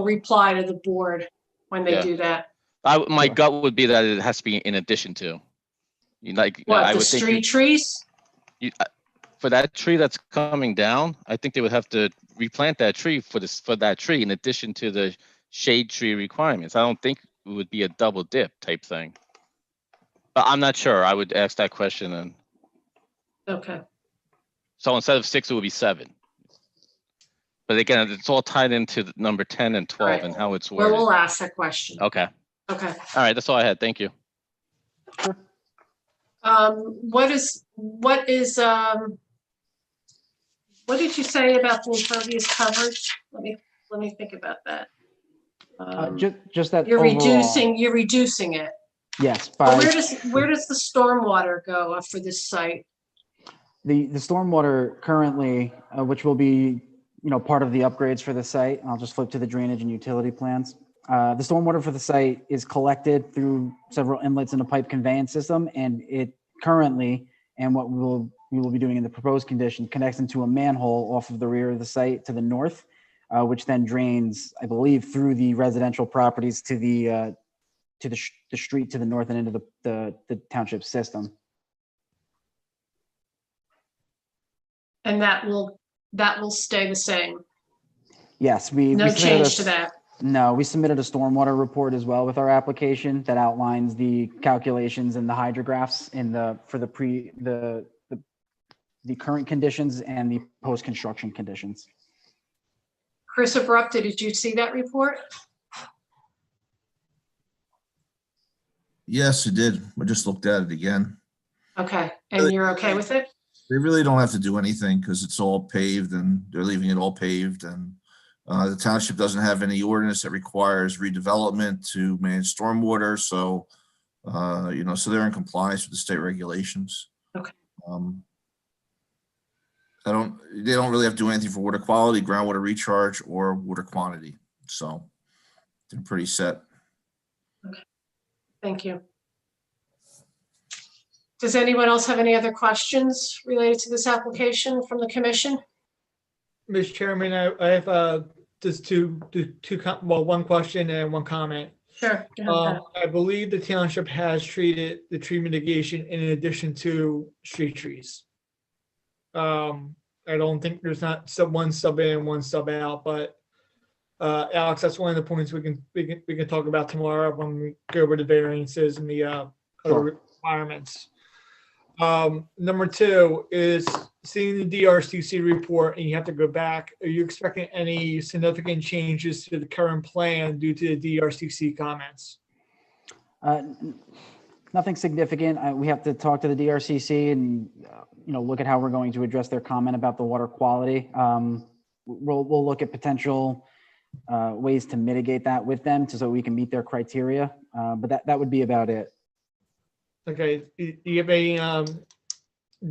reply to the board when they do that. My gut would be that it has to be in addition to. The street trees? For that tree that's coming down, I think they would have to replant that tree for that tree in addition to the shade tree requirements. I don't think it would be a double dip type thing. But I'm not sure. I would ask that question then. Okay. So instead of 6, it would be 7. But again, it's all tied into the number 10 and 12 and how it's worded. We'll ask that question. Okay. Okay. All right. That's all I had. Thank you. Sure. What did you say about the impervious coverage? Let me think about that. Just that You're overall. reducing it. Yes. Where does the stormwater go for this site? The stormwater currently, which will be part of the upgrades for the site. I'll just flip to the drainage and utility plans. The stormwater for the site is collected through several inlets in a pipe conveyance system, and it currently, and what we will be doing in the proposed condition, connects into a manhole off of the rear of the site to the north, which then drains, I believe, through the residential properties to the street to the north and into the township system. And that will stay the same. Yes, no change to that. No, we submitted a stormwater report as well with our application that outlines the calculations and the hydrographs for the current conditions and the post-construction conditions. Chris Abrupta, did you see that report? Yes, it did. I just looked at it again. Okay, and you're okay with it? They really don't have to do anything because it's all paved and they're leaving it all paved. And the township doesn't have any ordinance that requires redevelopment to manage stormwater. So, so they're in compliance with the state regulations. Okay. They don't really have to do anything for water quality, groundwater recharge, or water quantity. So they're pretty set. Okay. Thank you. Does anyone else have any other questions related to this application from the commission? Mr. Chairman, I have just one question and one comment. Sure. Go ahead. I believe the township has treated the tree mitigation in addition to street trees. I don't think there's not one sub in, one sub out, but Alex, that's one of the points we can talk about tomorrow when we go over the variances and the other requirements. Number two is seeing the DRCC report and you have to go back. Are you expecting any significant changes to the current plan due to the DRCC comments? Nothing significant. We have to talk to the DRCC and look at how we're going to address their comment about the water quality. We'll look at potential ways to mitigate that with them so we can meet their criteria. But that would be about it. Okay. Do you have any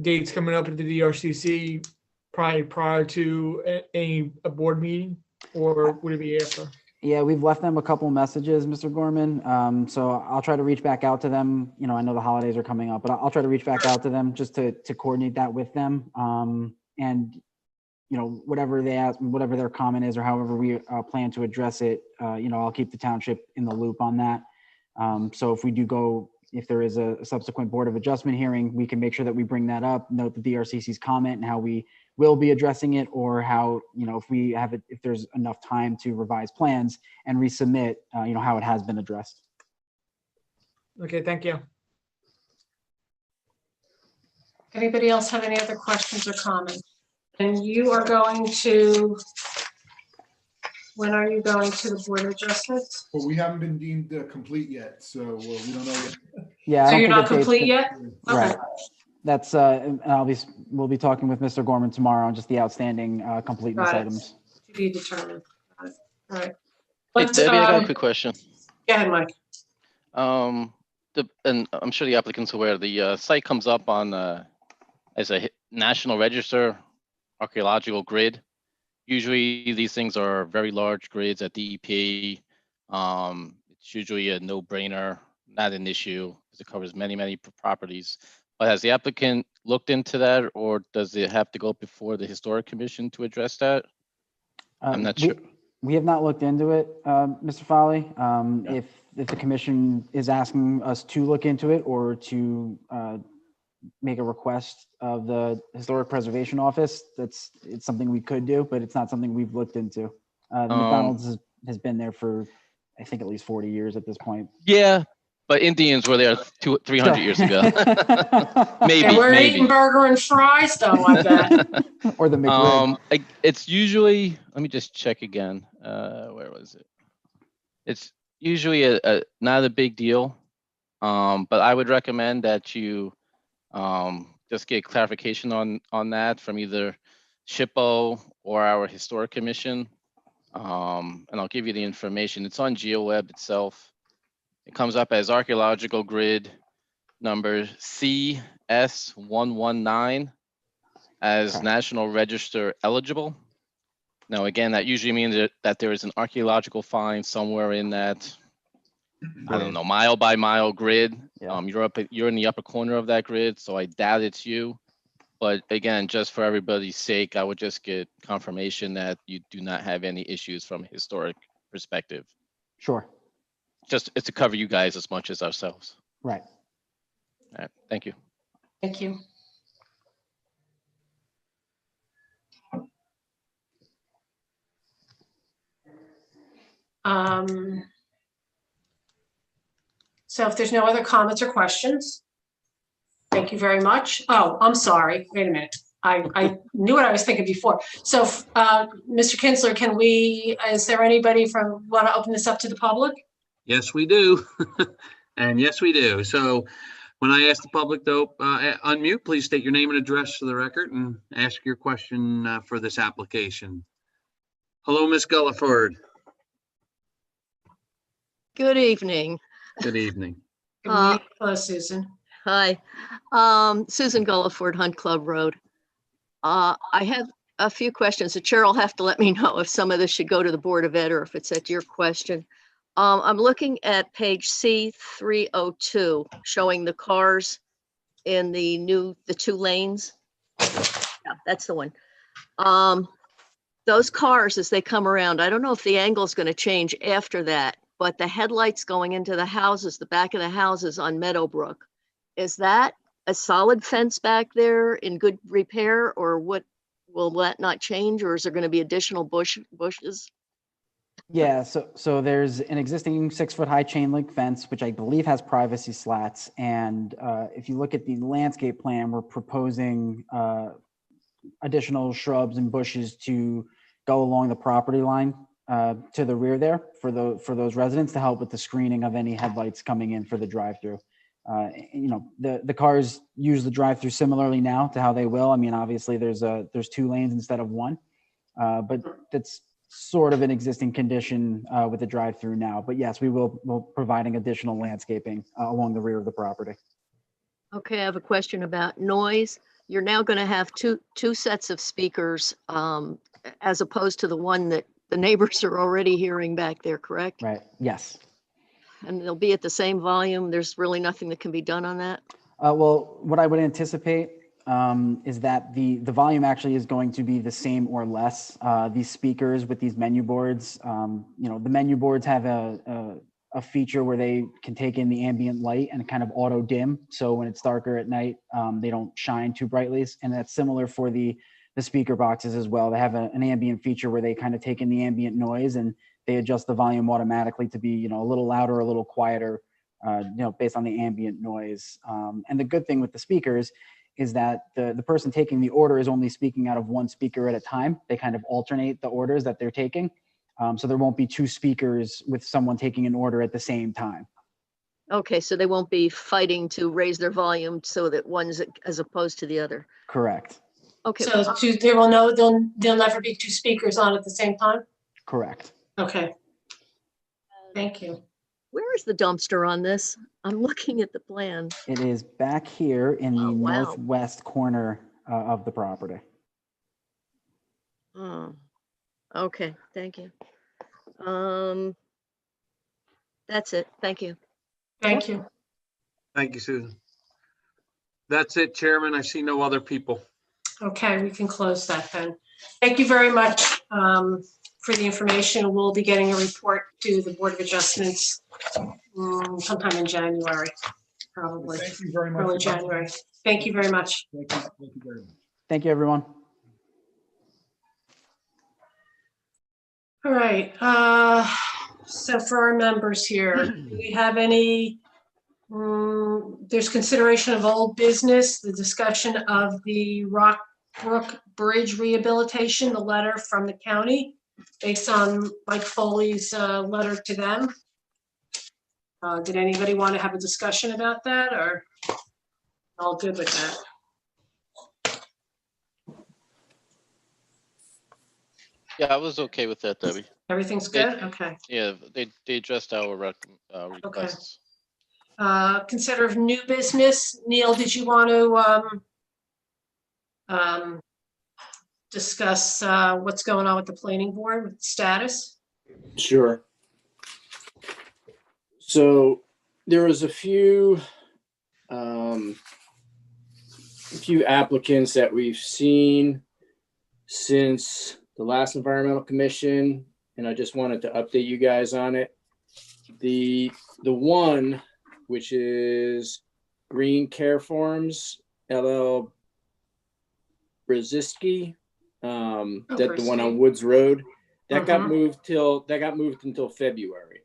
dates coming up at the DRCC prior to a board meeting, or would it be after? Yeah, we've left them a couple messages, Mr. Gorman. So I'll try to reach back out to them. I know the holidays are coming up, but I'll try to reach back out to them just to coordinate that with them. And whatever they ask, whatever their comment is, or however we plan to address it, I'll keep the township in the loop on that. So if there is a subsequent Board of Adjustment hearing, we can make sure that we bring that up, note the DRCC's comment and how we will be addressing it, or how, if there's enough time to revise plans and resubmit, how it has been addressed. Okay, thank you. Anybody else have any other questions or comments? And you are going to, when are you going to the Board of Adjustments? Well, we haven't been deemed complete yet, so we don't know yet. Yeah. So you're not complete yet? Right. That's and we'll be talking with Mr. Gorman tomorrow on just the outstanding completeness items. To be determined. All right. Hey, Debbie, I got a quick question. Go ahead, Mike. And I'm sure the applicant's aware, the site comes up on as a National Register archaeological grid. Usually these things are very large grids at DEP. It's usually a no-brainer, not an issue, because it covers many properties. But has the applicant looked into that, or does it have to go before the Historic Commission to address that? I'm not sure. We have not looked into it, Mr. Foley. If the commission is asking us to look into it or to make a request of the Historic Preservation Office, it's something we could do, but it's not something we've looked into. The McDonald's has been there for, I think, at least 40 years at this point. Yeah, but Indians were there 300 years ago. Maybe. And we're eating burger and fries, though, I bet. Or the McRib. It's usually, let me just check again. Where was it? It's usually not a big deal, but I would recommend that you just get clarification on that from either SHPO or our Historic Commission. And I'll give you the information. It's on GeoWeb itself. It comes up as archaeological grid number CS119 as National Register eligible. Now, again, that usually means that there is an archaeological find somewhere in that, I don't know, mile by mile grid. Yeah. You're in the upper corner of that grid, so I doubt it's you. But again, just for everybody's sake, I would just get confirmation that you do not have any issues from a historic perspective. Sure. Just it's to cover you guys as much as ourselves. Right. All right. Thank you. Thank you. So if there's no other comments or questions, thank you very much. Oh, I'm sorry. Wait a minute. I knew what I was thinking before. So, Mr. Kinsler, is there anybody want to open this up to the public? Yes, we do. And yes, we do. So When I ask the public to unmute, please state your name and address for the record and ask your question for this application. Hello, Ms. Gulliford. Good evening. Good evening. Good morning. Hello, Susan. Hi. Susan Gulliford, Hunt Club Road. I have a few questions. The chair will have to let me know if some of this should go to the Board of Ed or if it's at your question. I'm looking at page C302, showing the cars in the two lanes. Yeah, that's the one. Those cars, as they come around, I don't know if the angle is going to change after that, but the headlights going into the houses, the back of the houses on Meadowbrook, is that a solid fence back there in good repair, or what? Will that not change, or is there going to be additional bushes? Yeah, so there's an existing 6-foot high chain link fence, which I believe has privacy slats. And if you look at the landscape plan, we're proposing additional shrubs and bushes to go along the property line to the rear there for those residents to help with the screening of any headlights coming in for the drive-through. The cars use the drive-through similarly now to how they will. I mean, obviously there's 2 lanes instead of 1, but that's sort of an existing condition with the drive-through now. But yes, we'll providing additional landscaping along the rear of the property. Okay, I have a question about noise. You're now going to have two sets of speakers as opposed to the one that the neighbors are already hearing back there, correct? Right, yes. And they'll be at the same volume. There's really nothing that can be done on that? Well, what I would anticipate is that the volume actually is going to be the same or less. These speakers with these menu boards, the menu boards have a feature where they can take in the ambient light and kind of auto dim. So when it's darker at night, they don't shine too brightly. And that's similar for the speaker boxes as well. They have an ambient feature where they kind of take in the ambient noise and they adjust the volume automatically to be, a little louder, or a little quieter, based on the ambient noise. And the good thing with the speakers is that the person taking the order is only speaking out of one speaker at a time. They kind of alternate the orders that they're taking. So there won't be 2 speakers with someone taking an order at the same time. Okay, so they won't be fighting to raise their volume so that one's as opposed to the other. Correct. Okay. So there'll never be 2 speakers on at the same time? Correct. Okay. Thank you. Where is the dumpster on this? I'm looking at the plan. It is back here in the wow. northwest corner of the property. Oh, okay, thank you. That's it, thank you. Thank you. Thank you, Susan. That's it, Chairman. I see no other people. Okay, we can close that then. Thank you very much for the information. We'll be getting a report to the Board of Adjustments sometime in January, probably. Thank you very much. Early January. Thank you very much. Thank you. Thank you very much. Thank you, everyone. All right. So for our members here, do we have any, there's consideration of old business, the discussion of the Rock Brook Bridge rehabilitation, the letter from the county based on Mike Foley's letter to them. Did anybody want to have a discussion about that, or all good with that? Yeah, I was okay with that, Debbie. Everything's good? Okay. Yeah, they addressed our requests. Consider of new business. Neil, did you want to discuss what's going on with the planning board with status? Sure. So there was a few applicants that we've seen since the last environmental commission, and I just wanted to update you guys on it. The one, which is Green Care Forms, LL Brzezinski, that the one on Woods Road, that got moved until February.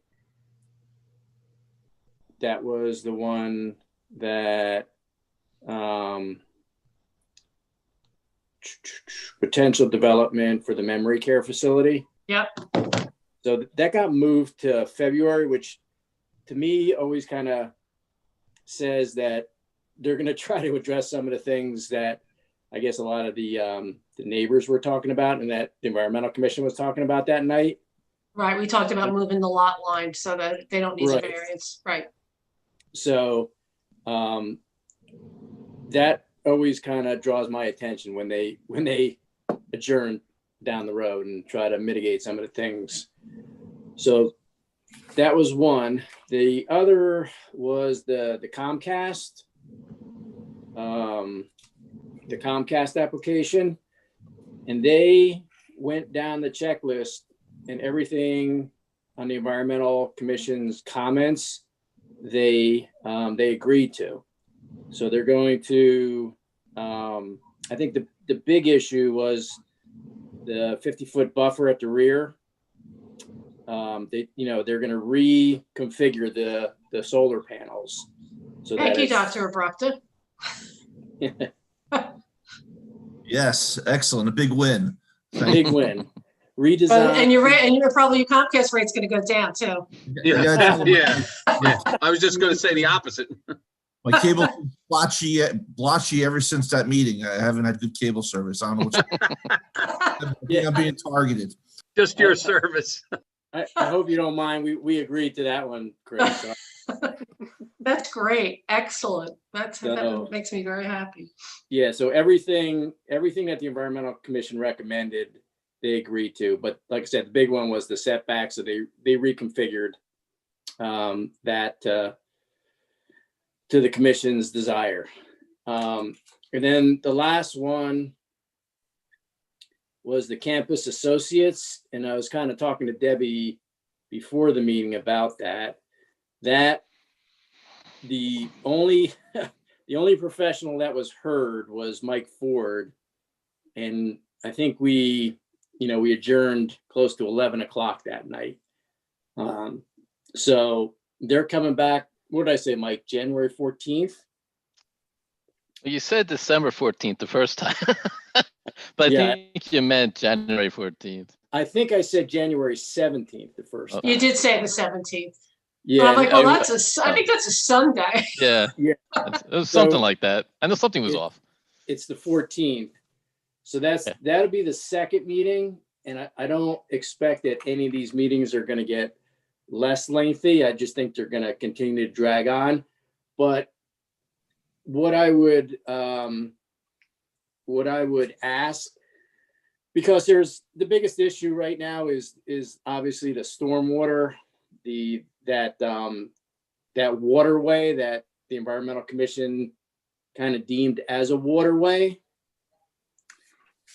That was the one that potential development for the memory care facility. Yep. So that got moved to February, which to me always kind of says that they're going to try to address some of the things that I guess a lot of the neighbors were talking about and that the Environmental Commission was talking about that night. Right, we talked about moving the lot line so that they don't need a Right. variance, right? So that always kind of draws my attention when they adjourn down the road and try to mitigate some of the things. So that was one. The other was the Comcast, application, and they went down the checklist and everything on the Environmental Commission's comments they agreed to. So they're going to, I think the big issue was the 50-foot buffer at the rear. They're going to reconfigure the solar panels. So Thank that you, it's- Dr. Abrupta. Yes, excellent. A big win. Big win. Redesign. And you're probably your Comcast rate's gonna go down too. Yeah, yeah. I was just gonna say the opposite. My cable blotchy ever since that meeting. I haven't had good cable service. I don't know what's I'm being targeted. Just your service. I hope you don't mind. We agreed to that one, Chris. That's great. Excellent. That So- makes me very happy. Yeah, so everything that the Environmental Commission recommended, they agreed to. But like I said, the big one was the setback. So they reconfigured that to the commission's desire. And then the last one was the campus associates. And I was kind of talking to Debbie before the meeting about that. The only professional that was heard was Mike Ford. And I think we adjourned close to 11 o'clock that night. So they're coming back. What did I say, Mike? January 14th? You said December 14th the first time, but Yeah. I think you meant January 14th. I think I said January 17th the first time. You did say the 17th. Yeah. I'm like, I- well, I think that's a Sunday. Yeah, Yeah. it was So- something like that. I know something was off. It's the 14th. So that'll be the second meeting. And I don't expect that any of these meetings are going to get less lengthy. I just think they're going to continue to drag on. But what I would ask, because there's the biggest issue right now is obviously the stormwater, that waterway that the Environmental Commission kind of deemed as a waterway.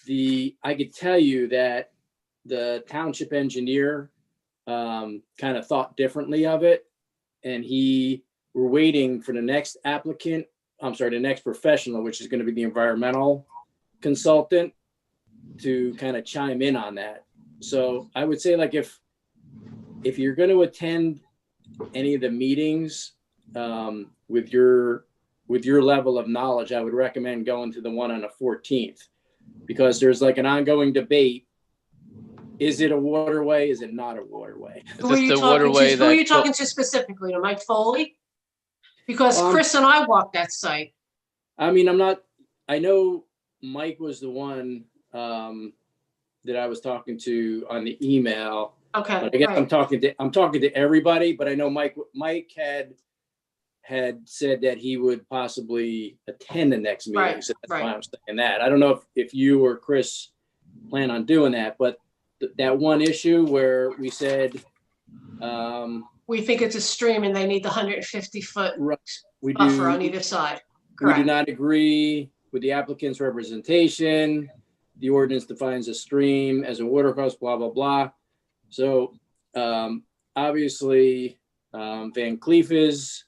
I could tell you that the township engineer kind of thought differently of it, and we're waiting for the next professional, which is going to be the environmental consultant, to kind of chime in on that. So I would say, like, if you're going to attend any of the meetings with your level of knowledge, I would recommend going to the one on the 14th, because there's like an ongoing debate. Is it a waterway? Is it not a waterway? Is this the waterway Who are you that- talking to specifically? To Mike Foley? Because Chris and I walked that site. I mean, I know Mike was the one that I was talking to on the email. Okay. But I guess right. I'm talking to everybody, but I know Mike had said that he would possibly attend the next meeting. Right, So that's right. why I'm saying that. I don't know if you or Chris plan on doing that, but that one issue where we said We think it's a stream and they need the 150-foot we buffer on do, either side. we do Correct. not agree with the applicant's representation. The ordinance defines a stream as a watercourse, blah, blah, blah. So obviously Van Cleef is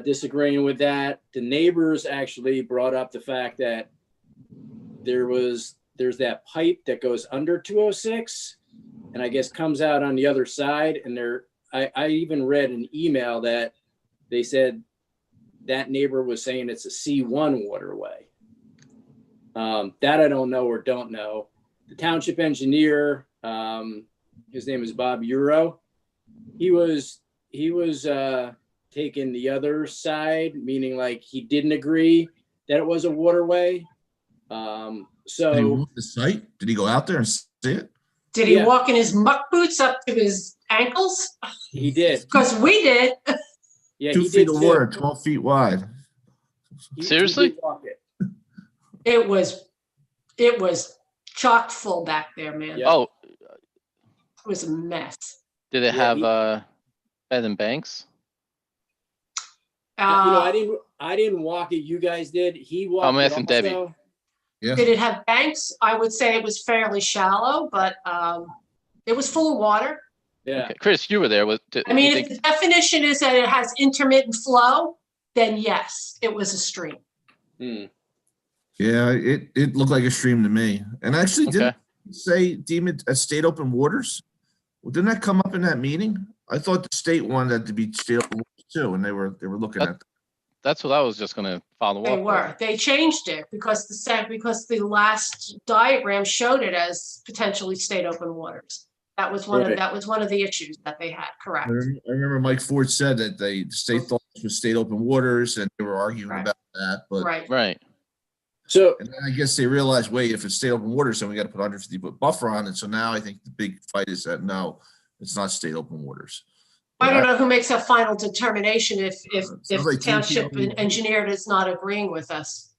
disagreeing with that. The neighbors actually brought up the fact that there's that pipe that goes under 206 and I guess comes out on the other side. And I even read an email that they said that neighbor was saying it's a C1 waterway. That I don't know or don't know. The township engineer, his name is Bob Euro. He was taken the other side, meaning like he didn't agree that it was a waterway. Did he So walk the site? Did he go out there and see it? Did he Yeah. walk in his muck boots up to his ankles? he did. Because we did. Yeah, 2 he feet did of too. water, 12 feet wide. He Seriously? did walk it. It was chock full back there, man. Yeah. Oh, It was a mess. did it Yeah, have he- bed and banks? I didn't walk it. You guys did. He walked I'm it asking Debbie. also. Yeah. Did it have banks? I would say it was fairly shallow, but it was full of water. Yeah. Okay. Chris, you were there. I mean, if the definition is that it has intermittent flow, then yes, it was a stream. Hmm. Yeah, it looked like a stream to me. And actually, Okay. didn't it say deem it as state open waters? Well, didn't that come up in that meeting? I thought the state wanted that to be state open waters too, and they were looking at. That's what I was just gonna follow They up with. were. They changed it because the last diagram showed it as potentially state open waters. That was one Right. of the issues that they had, correct? I remember Mike Ford said that the state thought this was state open waters, and they were arguing Right. about that. But Right. Right. So and then I guess they realized, wait, if it's state open waters, then we got to put 150-foot buffer on it. So now I think the big fight is that no, it's not state open waters. I don't know who makes a final determination if Sounds like township TPO. engineer is not agreeing with us.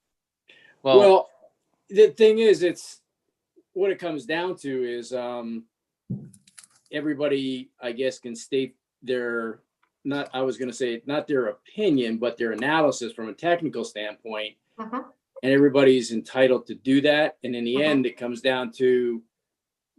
well, the thing is, it's what it comes down to is everybody, I guess, can state their not their opinion, but their analysis from a technical standpoint. Mhm. And everybody's entitled to do that. And in the end, it comes down to,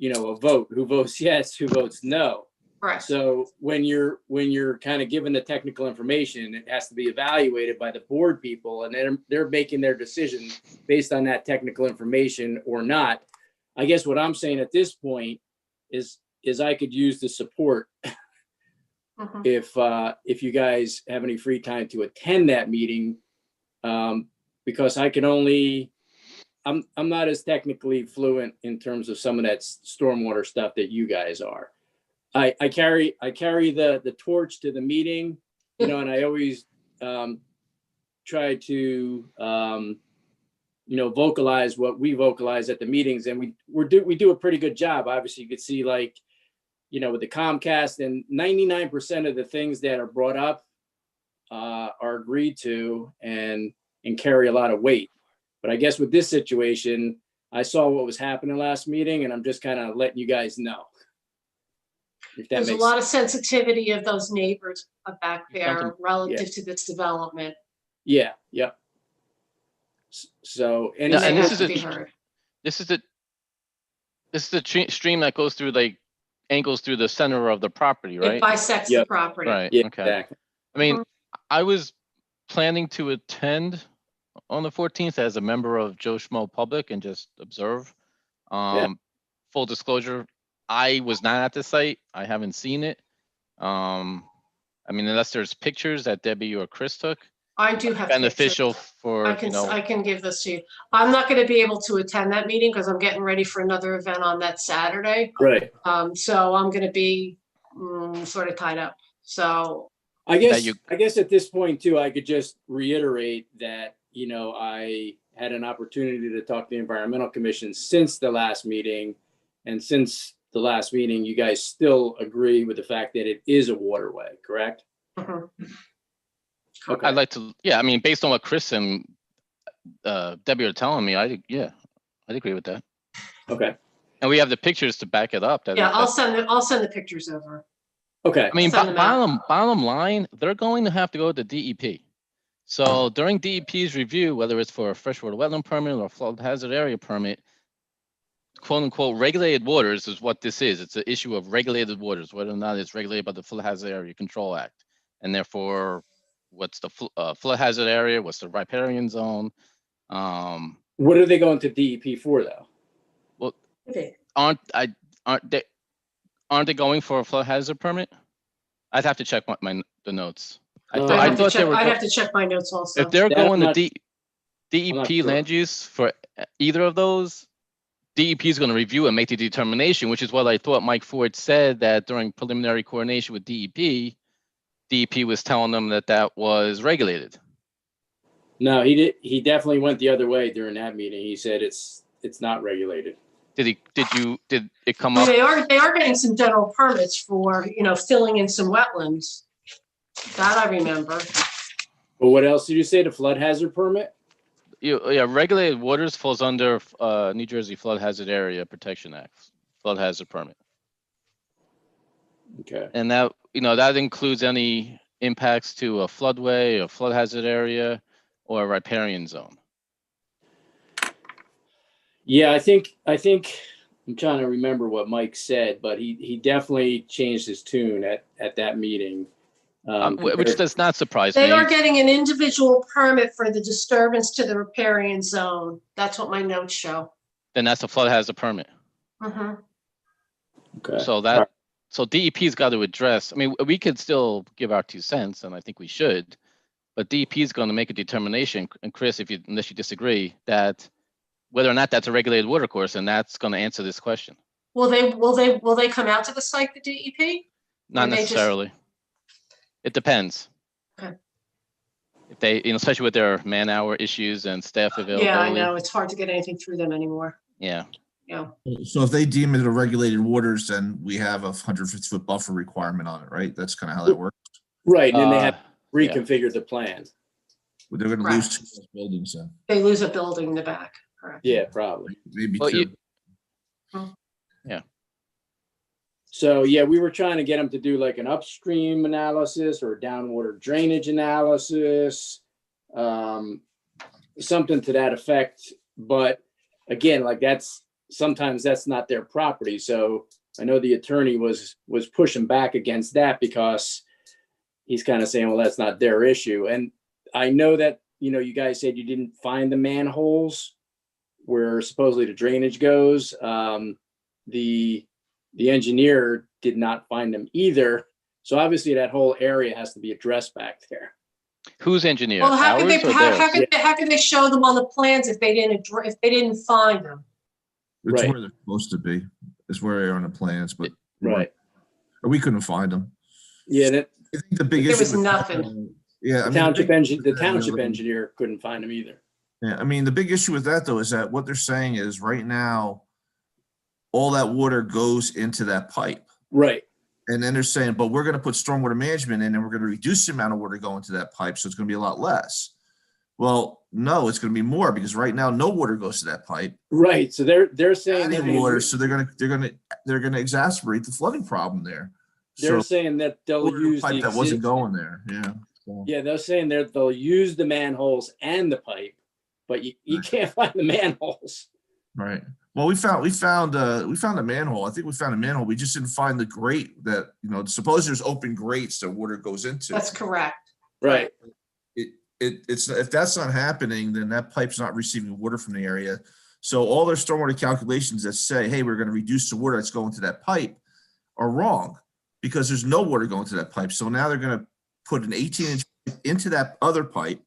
a vote. Who votes yes, who votes no. Correct. So when you're kind of given the technical information, it has to be evaluated by the board people, and they're making their decision based on that technical information or not. I guess what I'm saying at this point is I could use the support Mhm. if you guys have any free time to attend that meeting, because I can only. I'm not as technically fluent in terms of some of that stormwater stuff that you guys are. I carry the torch to the meeting, and I always try to vocalize what we vocalize at the meetings, and we do a pretty good job. Obviously, you could see with the Comcast, and 99% of the things that are brought up are agreed to and carry a lot of weight. But I guess with this situation, I saw what was happening last meeting, and I'm just kind of letting you guys know. If that There's a makes lot of sensitivity of those neighbors back there Something- relative to this development. Yeah, yep. So Yeah, and They this have is to a be heard. this is the stream that goes through angles through the center of the property, It right? bisects the Yep. property. Right. Yeah, Okay. exactly. I mean, I was planning to attend on the 14th as a member of Joe Schmo Public and just observe. Full disclosure, I was not at the site. I haven't seen it. I mean, unless there's pictures that Debbie or Chris took, I do have. beneficial pictures. for, I can give this to you. I'm not going to be able to attend that meeting because I'm getting ready for another event on that Saturday. Right. So I'm going to be sort of tied up. So I guess you- I guess at this point too, I could just reiterate that, I had an opportunity to talk to the Environmental Commission since the last meeting. And since the last meeting, you guys still agree with the fact that it is a waterway, correct? mhm. Okay. I'd like to, yeah, I mean, based on what Chris and Debbie are telling me, I'd agree with that. Okay. And we have the pictures to back it up. Yeah, I'll send the pictures over. Okay. I mean, Send them out. bottom line, they're going to have to go to DEP. So during DEP's review, whether it's for a freshwater wetland permit or a flood hazard area permit, quote unquote, regulated waters is what this is. It's an issue of regulated waters, whether or not it's regulated by the Flood Hazard Area Control Act. And therefore, what's the flood hazard area? What's the riparian zone? What are they going to DEP for though? Well, Okay. aren't they going for a flood hazard permit? I'd have to check the notes. I Oh. thought, I'd I have to thought they check, were. I'd have to check my notes also. If they're That I'm going to not- I'm DEP not sure. land use for either of those, DEP is going to review and make the determination, which is what I thought Mike Ford said, that during preliminary coordination with DEP DEP was telling them that that was regulated. No, he did. He definitely went the other way during that meeting. He said it's not regulated. Did it come Well, up? they are getting some general permits for, filling in some wetlands. That I remember. But what else did you say? The flood hazard permit? Yeah, regulated waters falls under New Jersey Flood Hazard Area Protection Act, flood hazard permit. Okay. And that, that includes any impacts to a floodway, a flood hazard area, or a riparian zone. Yeah, I think I'm trying to remember what Mike said, but he definitely changed his tune at that meeting. Which does not surprise me. They are getting an individual permit for the disturbance to the riparian zone. That's what my notes show. Then that's a flood hazard permit. Mm-hmm. Okay. So DEP's got to address. I mean, we could still give our 2 cents, and I think we should, but DEP is going to make a determination. And Chris, unless you disagree, that whether or not that's a regulated water course, and that's going to answer this question. Will they come out to the site, the DEP? Not necessarily. It depends. Okay. If they, especially with their man-hour issues and staff availability. Yeah, I know. It's hard to get anything through them anymore. Yeah. Yeah. So if they deem it a regulated waters, then we have a 150-foot buffer requirement on it, right? That's kind of how that works. Right, and then they have reconfigured the plan. But they're going to lose 2 buildings then. They lose a building in the back. Correct. Yeah, probably. Maybe 2. Yeah. So yeah, we were trying to get them to do like an upstream analysis or a downwater drainage analysis, something to that effect. But again, like sometimes that's not their property. So I know the attorney was pushing back against that because he's kind of saying, well, that's not their issue. And I know that, you guys said you didn't find the manholes where supposedly the drainage goes. The engineer did not find them either. So obviously that whole area has to be addressed back there. Whose engineer? Well, how could Ours how could they show them on the plans if they didn't find them? It's Right. where they're supposed to be. It's where they are on the plans, but Right. or we couldn't find them. Yeah, I think the big There issue was with- nothing. Yeah, the I mean, township engineer couldn't find them either. Yeah, I mean, the big issue with that though is that what they're saying is right now, all that water goes into that pipe. Right. And then they're saying, but we're going to put stormwater management in and we're going to reduce the amount of water going to that pipe. So it's going to be a lot less. Well, no, it's going to be more because right now no water goes to that pipe. Right. So they're saying that Adding water, so they're going to exacerbate the flooding problem there. they're So saying that they'll water use pipe the that wasn't going there. Yeah. So, Yeah, they're saying they'll use the manholes and the pipe, but you can't find the manholes. right. Well, we found a manhole. I think we found a manhole. We just didn't find the grate that, suppose there's open grates that water goes into. That's correct. Right. It's if that's not happening, then that pipe's not receiving water from the area. So all their stormwater calculations that say, hey, we're going to reduce the water that's going to that pipe are wrong because there's no water going to that pipe. So now they're going to put an 18-inch into that other pipe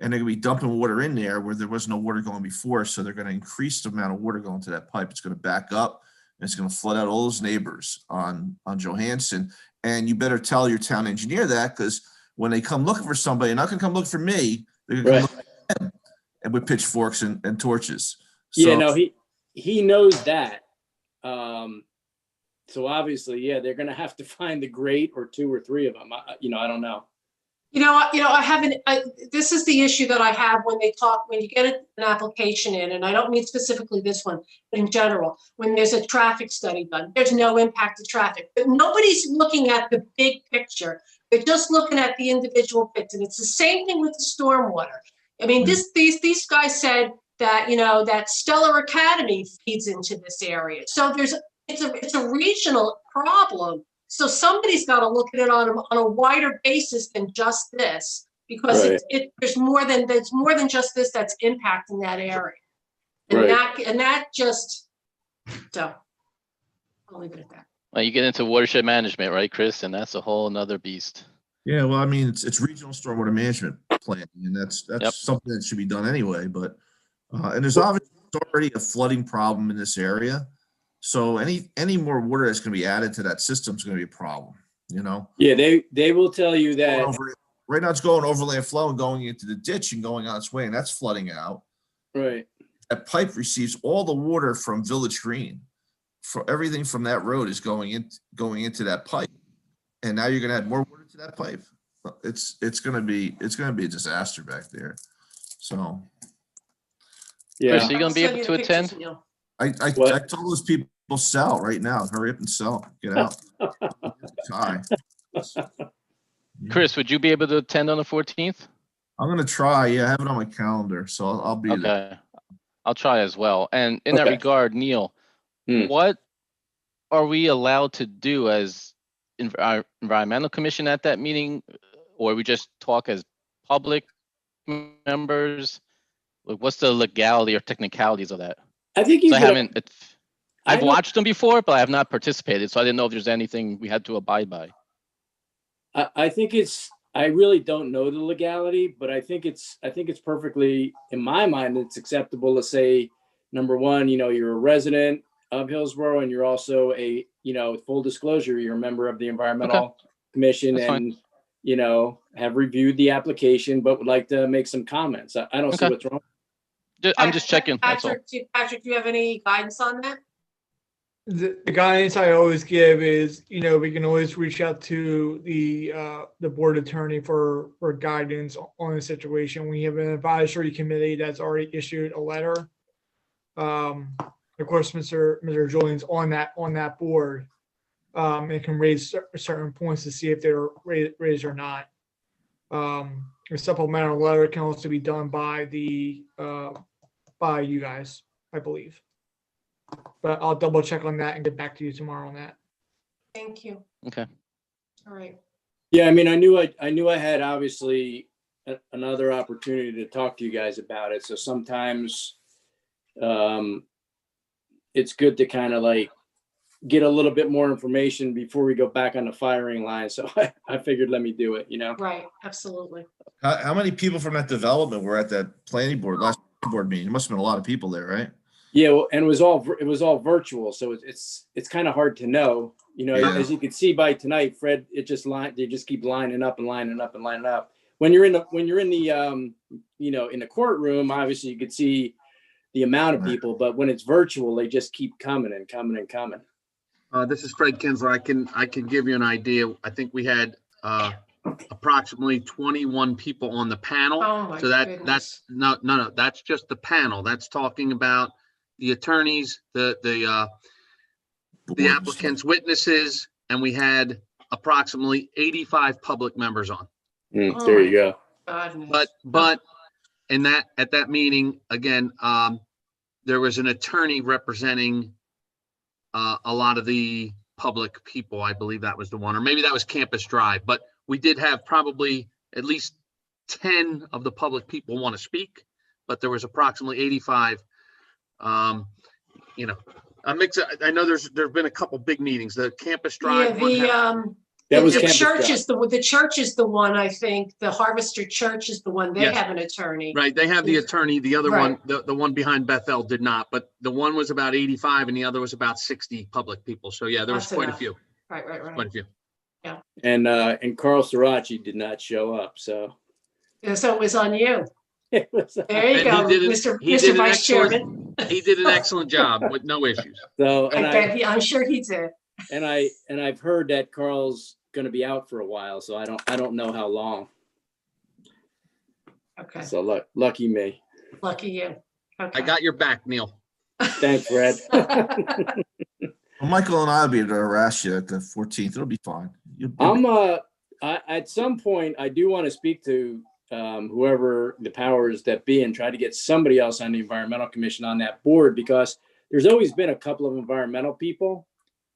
and they're going to be dumping water in there where there was no water going before. So they're going to increase the amount of water going to that pipe. It's going to back up and it's going to flood out all those neighbors on Johansson. And you better tell your town engineer that because when they come looking for somebody, they're not going to come look for me. They're going to come look for them and with pitchforks and torches. So, Yeah, no, he knows that. So obviously, yeah, they're going to have to find the grate or 2 or 3 of them. I don't know. I haven't, this is the issue that I have when you get an application in, and I don't mean specifically this one, but in general, when there's a traffic study done, there's no impact to traffic, but nobody's looking at the big picture. They're just looking at the individual pits, and it's the same thing with the stormwater. I mean, these guys said that, that Stellar Academy feeds into this area. So it's a regional problem. So somebody's got to look at it on a wider basis than just this, because Right. there's more than just this that's impacting that area, and Right. so I'll leave it at that. Well, you get into watershed management, right, Chris? And that's a whole nother beast. yeah, well, I mean, it's regional stormwater management planning, and that's something that should be done anyway. But and there's obviously already a flooding problem in this area. So any more water that's going to be added to that system is going to be a problem. you know? Yeah, they will tell you that. Right now it's going overland flow and going into the ditch and going on its way, and that's flooding out. Right. That pipe receives all the water from Village Green. For everything from that road is going into that pipe. And now you're gonna add more water to that pipe. It's gonna be a disaster back there. So Yeah. Chris, are you gonna be able to attend? I told those people sell right now. Hurry up and sell. Get out. Hi. Chris, would you be able to attend on the 14th? I'm gonna try. Yeah, I have it on my calendar, so I'll be there. Okay, I'll try as well. And in that Okay. regard, Neil, what are we allowed to do as environmental commission at that meeting, or we just talk as public members? Like, what's the legality or technicalities of that? I think you. I've watched them before, but I have not participated, so I didn't know if there's anything we had to abide by. I think I really don't know the legality, but I think it's perfectly, in my mind, it's acceptable to say, number one, you're a resident of Hillsborough, and you're also full disclosure, you're a member of the Environmental Commission. That's and fine. Have reviewed the application, but would like to make some comments. I don't see what's wrong. I'm just checking. Patrick, do you have any guidance on that? The guidance I always give is, we can always reach out to the board attorney for guidance on the situation. We have an advisory committee that's already issued a letter. Of course, Mr. Julian's on that board. It can raise certain points to see if they're raised or not. A supplemental letter can also be done by by you guys, I believe. But I'll double check on that and get back to you tomorrow on that. Thank you. Okay. All right. Yeah, I mean, I knew I had obviously another opportunity to talk to you guys about it. So sometimes it's good to kind of like get a little bit more information before we go back on the firing line. So I figured, let me do it, Right. Absolutely. How many people from that development were at that planning board last board meeting? There must have been a lot of people there, right? Yeah, well, and it was all virtual, so it's kind of hard to know. As you can see by tonight, Fred, they just keep lining up and lining up and lining up. When you're in the in the courtroom, obviously you could see the amount of people, but when it's virtual, they just keep coming and coming and coming. This is Fred Kinsler. I can give you an idea. I think we had approximately 21 people on the panel. Oh my goodness. That's no, that's just the panel. That's talking about the attorneys, the applicants' witnesses, and we had approximately 85 public members on. There you go. Goodness. But at that meeting, again, there was an attorney representing a lot of the public people. I believe that was the one, or maybe that was Campus Drive. But we did have probably at least 10 of the public people want to speak, but there was approximately 85. I know there's been a couple big meetings. The Campus Drive. Yeah, the church is the one. I think the Harvester Church is the one. They have an attorney. Right, they have the attorney. The other one, the one behind Bethel, did not. But the one was about 85, and the other was about 60 public people. So yeah, there was quite a few. Right. Quite a few. Yeah. And Carl Sirachi did not show up. So it was on you. There you go, Mr. Vice Chairman. He did an excellent job with no issues. So, I'm sure he did. And I've heard that Carl's going to be out for a while, so I don't know how long. Okay. So lucky me. Lucky you. Okay. I got your back, Neil. Thanks, Fred. Well, Michael and I will be able to harass you at the 14th. It'll be fine. At some point, I do want to speak to whoever the powers that be and try to get somebody else on the Environmental Commission on that board, because there's always been a couple of environmental people.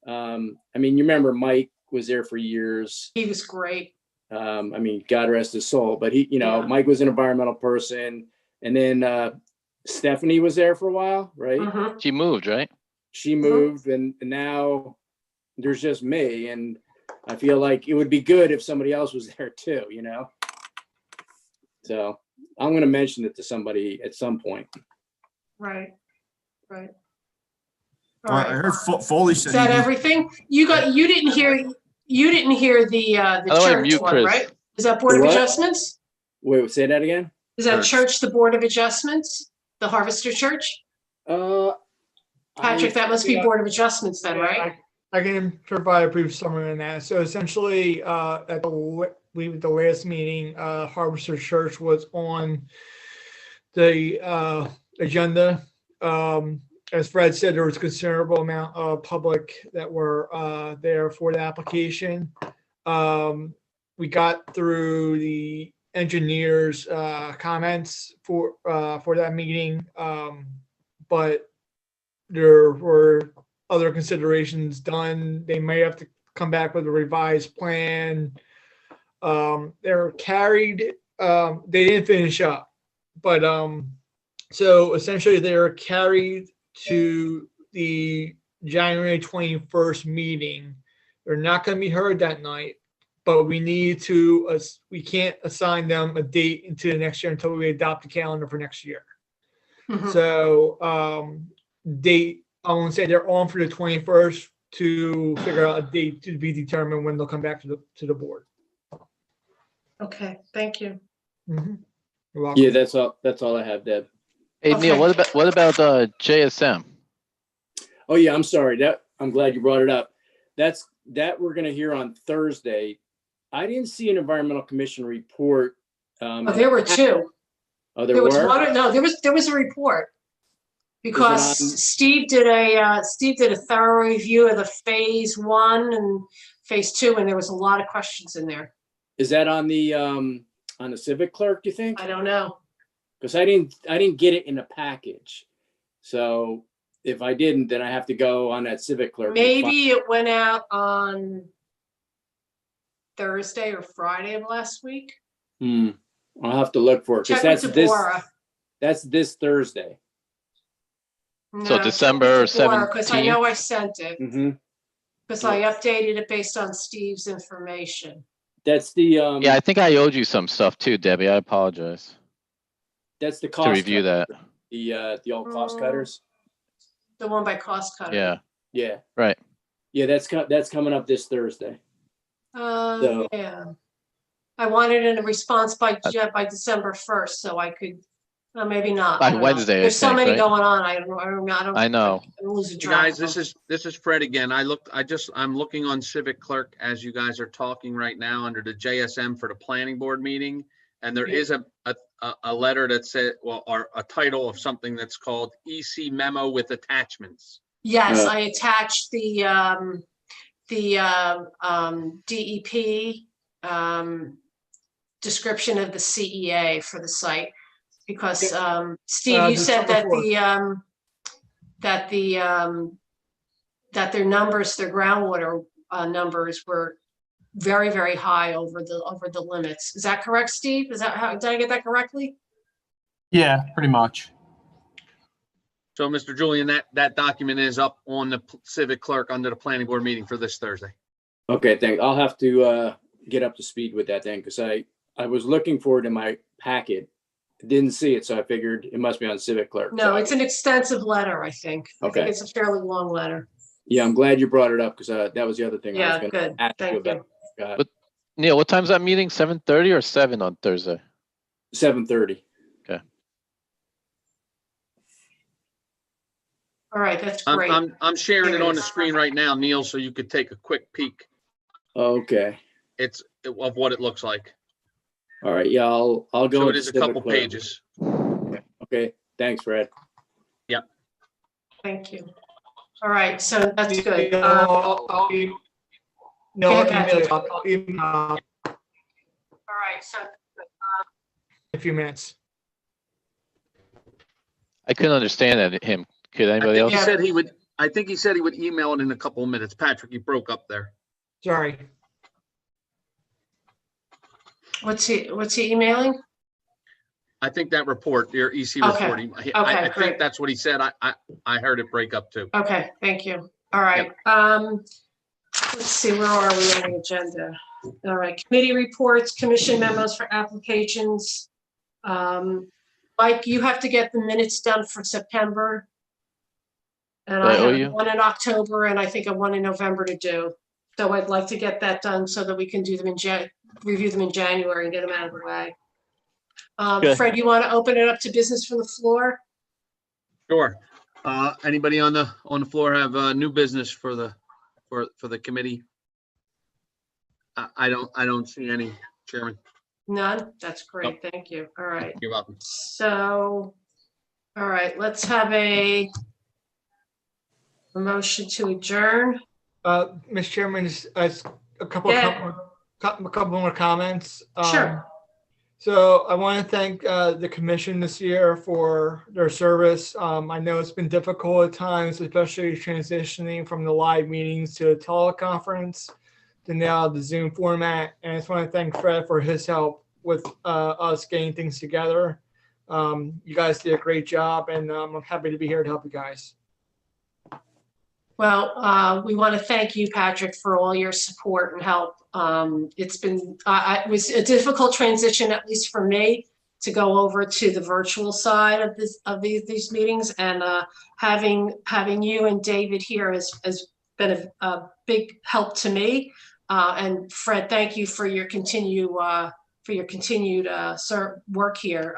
I mean, you remember Mike was there for years. He was great. I mean, God rest his soul, but Mike was an environmental person. And then Stephanie was there for a while, right? Mm-hmm. She moved, right? She moved, and now there's just me. And I feel like it would be good if somebody else was there too, So I'm going to mention it to somebody at some point. Right. All I heard Foley said. Is that everything? You didn't hear You didn't hear the don't wanna church mute one, Chris. right? Is that Board The of what? Adjustments? Wait, say that again? Is that Church. church the Board of Adjustments? The Harvester Church? Patrick, that must be yeah. Board of Adjustments then, Yeah, right? I can provide a brief summary on that. So essentially, at the last meeting, Harvester Church was on the agenda. As Fred said, there was a considerable amount of public that were there for the application. We got through the engineer's comments for that meeting, but there were other considerations done. They may have to come back with a revised plan. They're carried, they didn't finish up, but so essentially they're carried to the January 21st meeting. They're not going to be heard that night, but we can't assign them a date into the next year until we adopt the calendar for next year. Mhm. So I won't say they're on for the 21st to figure out a date to be determined when they'll come back to the board. Okay, thank you. Mhm. You're welcome. Yeah, that's all I have, Deb. Hey, Neil, Okay. what about JSM? Oh yeah, I'm sorry. I'm glad you brought it up. That we're gonna hear on Thursday. I didn't see an environmental commission report. Oh, there were two. Oh, There was one, no, there was a report. Because on- Steve did a thorough review of the phase 1 and phase 2, and there was a lot of questions in there. Is that on the civic clerk, you think? I don't know. Because I didn't get it in a package. So if I didn't, then I have to go on that civic clerk. and find- Maybe it went out on Thursday or Friday of last week. I'll have to look for it because Check with Deborah. that's this Thursday. So December Because I 17th? know I sent it, Mm-hmm. because I updated it based on Steve's information. That's the Yeah, I think I owed you some stuff too, Debbie. I apologize that's the to cost review cutter, that. the old cost cutters. The one by Cost Cutter. Yeah, Yeah, right. yeah, that's coming up this Thursday. So- Yeah. I wanted a response by December 1st, so I could, maybe not. By I don't know. Wednesday, I There's so think, many right? going on. I don't. I know. I'm losing Hey, track. guys, this is Fred again. I'm looking on Civic Clerk as you guys are talking right now under the JSM for the planning board meeting. And there is a letter that said, well, or a title of something that's called EC memo with attachments. Yes, I attached the DEP description of the CEA for the site. Because Steve, you said that their numbers, their groundwater numbers were very, very high over the limits. Is that correct, Steve? Is that how, did I get that correctly? Yeah, pretty much. So, Mr. Julian, that document is up on the Civic Clerk under the planning board meeting for this Thursday. Okay, thanks. I'll have to get up to speed with that then because I was looking for it in my packet. Didn't see it, so I figured it must be on civic clerk. No, So it's an extensive letter, I think. I Okay. think it's a fairly long letter. yeah, I'm glad you brought it up because that was the other thing I Yeah, was going good. to ask you Thank about. you. Got Neil, what time's that meeting? 7:30 or 7 on Thursday? 7:30. All right, that's great. I'm sharing it on the screen right now, Neil, so you could take a quick peek. Okay. It's of what it looks like. All right. Yeah, I'll go. So it into is a civic couple clerk. pages. Okay. Thanks, Fred. Thank you. All right, so that's good. I'll email All right, so in a few minutes. I couldn't understand him. Could anybody else? I think he said he would email it in a couple of minutes. Patrick, you broke up there. Sorry. what's he emailing? I think that report, your EC Okay. report. Okay, I great. think that's what he said. I heard it break up too. Okay, thank you. All right. Let's see, where are we on the agenda? All right, committee reports, commission memos for applications. Mike, you have to get the minutes done for September. And I I owe have you? one in October and I think a one in November to do. So I'd like to get that done so that we can do them review them in January and get them out of the way. Good. Fred, you want to open it up to business from the floor? Sure. Anybody on the floor have new business for the committee? I don't see any, Chairman. None? That's great. Thank you. All right. You're welcome. So, all right, let's have a motion to adjourn. Mr. Chairman, just a couple more comments. Sure. So I want to thank the commission this year for their service. I know it's been difficult at times, especially transitioning from the live meetings to a teleconference to now the Zoom format. And I just want to thank Fred for his help with us getting things together. You guys did a great job, and I'm happy to be here to help you guys. Well, we want to thank you, Patrick, for all your support and help. It's been, it was a difficult transition, at least for me, to go over to the virtual side of these meetings, and having you and David here has been a big help to me. And Fred, thank you for your continued work here.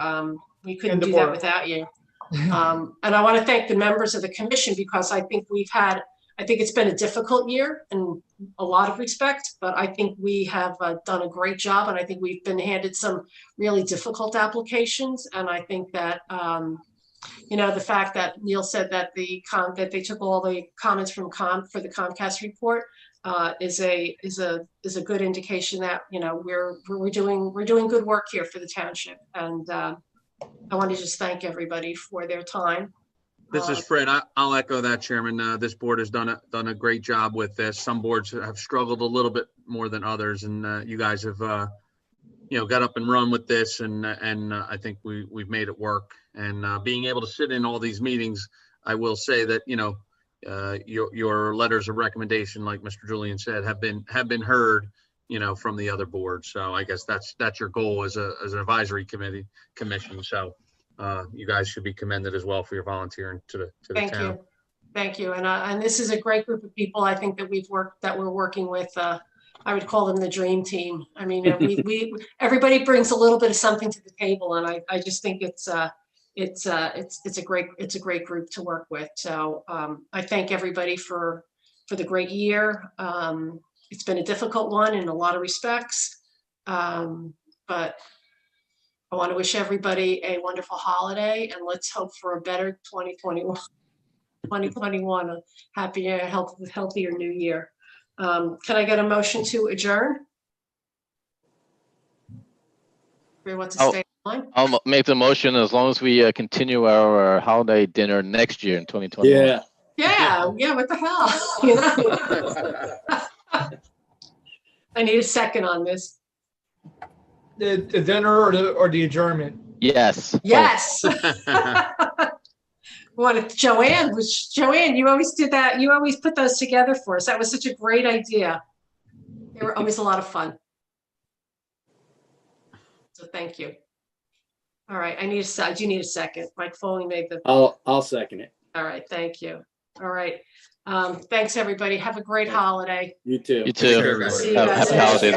We couldn't do that without you. And I want to thank the members of the commission, because I think it's been a difficult year in a lot of respects, but I think we have done a great job, and I think we've been handed some really difficult applications. And I think that, the fact that Neil said that that they took all the comments for the Comcast report is a good indication that, we're doing good work here for the township. And I want to just thank everybody for their time. This is Fred. I'll echo that, Chairman. This board has done a great job with this. Some boards have struggled a little bit more than others, and you guys have got up and run with this, and I think we've made it work. And being able to sit in all these meetings, I will say that your letters of recommendation, like Mr. Julian said, have been heard, from the other boards. So I guess that's your goal as an advisory commission. So you guys should be commended as well for your volunteering to the town. Thank you. And this is a great group of people. I think that we're working with. I would call them the dream team. I mean, everybody brings a little bit of something to the table, and I just think it's a great group to work with. So I thank everybody for the great year. It's been a difficult one in a lot of respects, but I want to wish everybody a wonderful holiday, and let's hope for a better 2021, a happier, healthier new year. Can I get a motion to adjourn? Everybody wants to stay on? I'll make the motion as long as we continue our holiday dinner next year in 2021. Yeah, what the hell? I need a second on this. The dinner or the adjournment? Yes. Yes. Joanne, you always did that. You always put those together for us. That was such a great idea. They were always a lot of fun. So thank you. All right, I do need a second. Mike Foley made the. I'll second it. All right, thank you. All right. Thanks, everybody. Have a great holiday. You too. You too. See you guys Happy next holidays. year.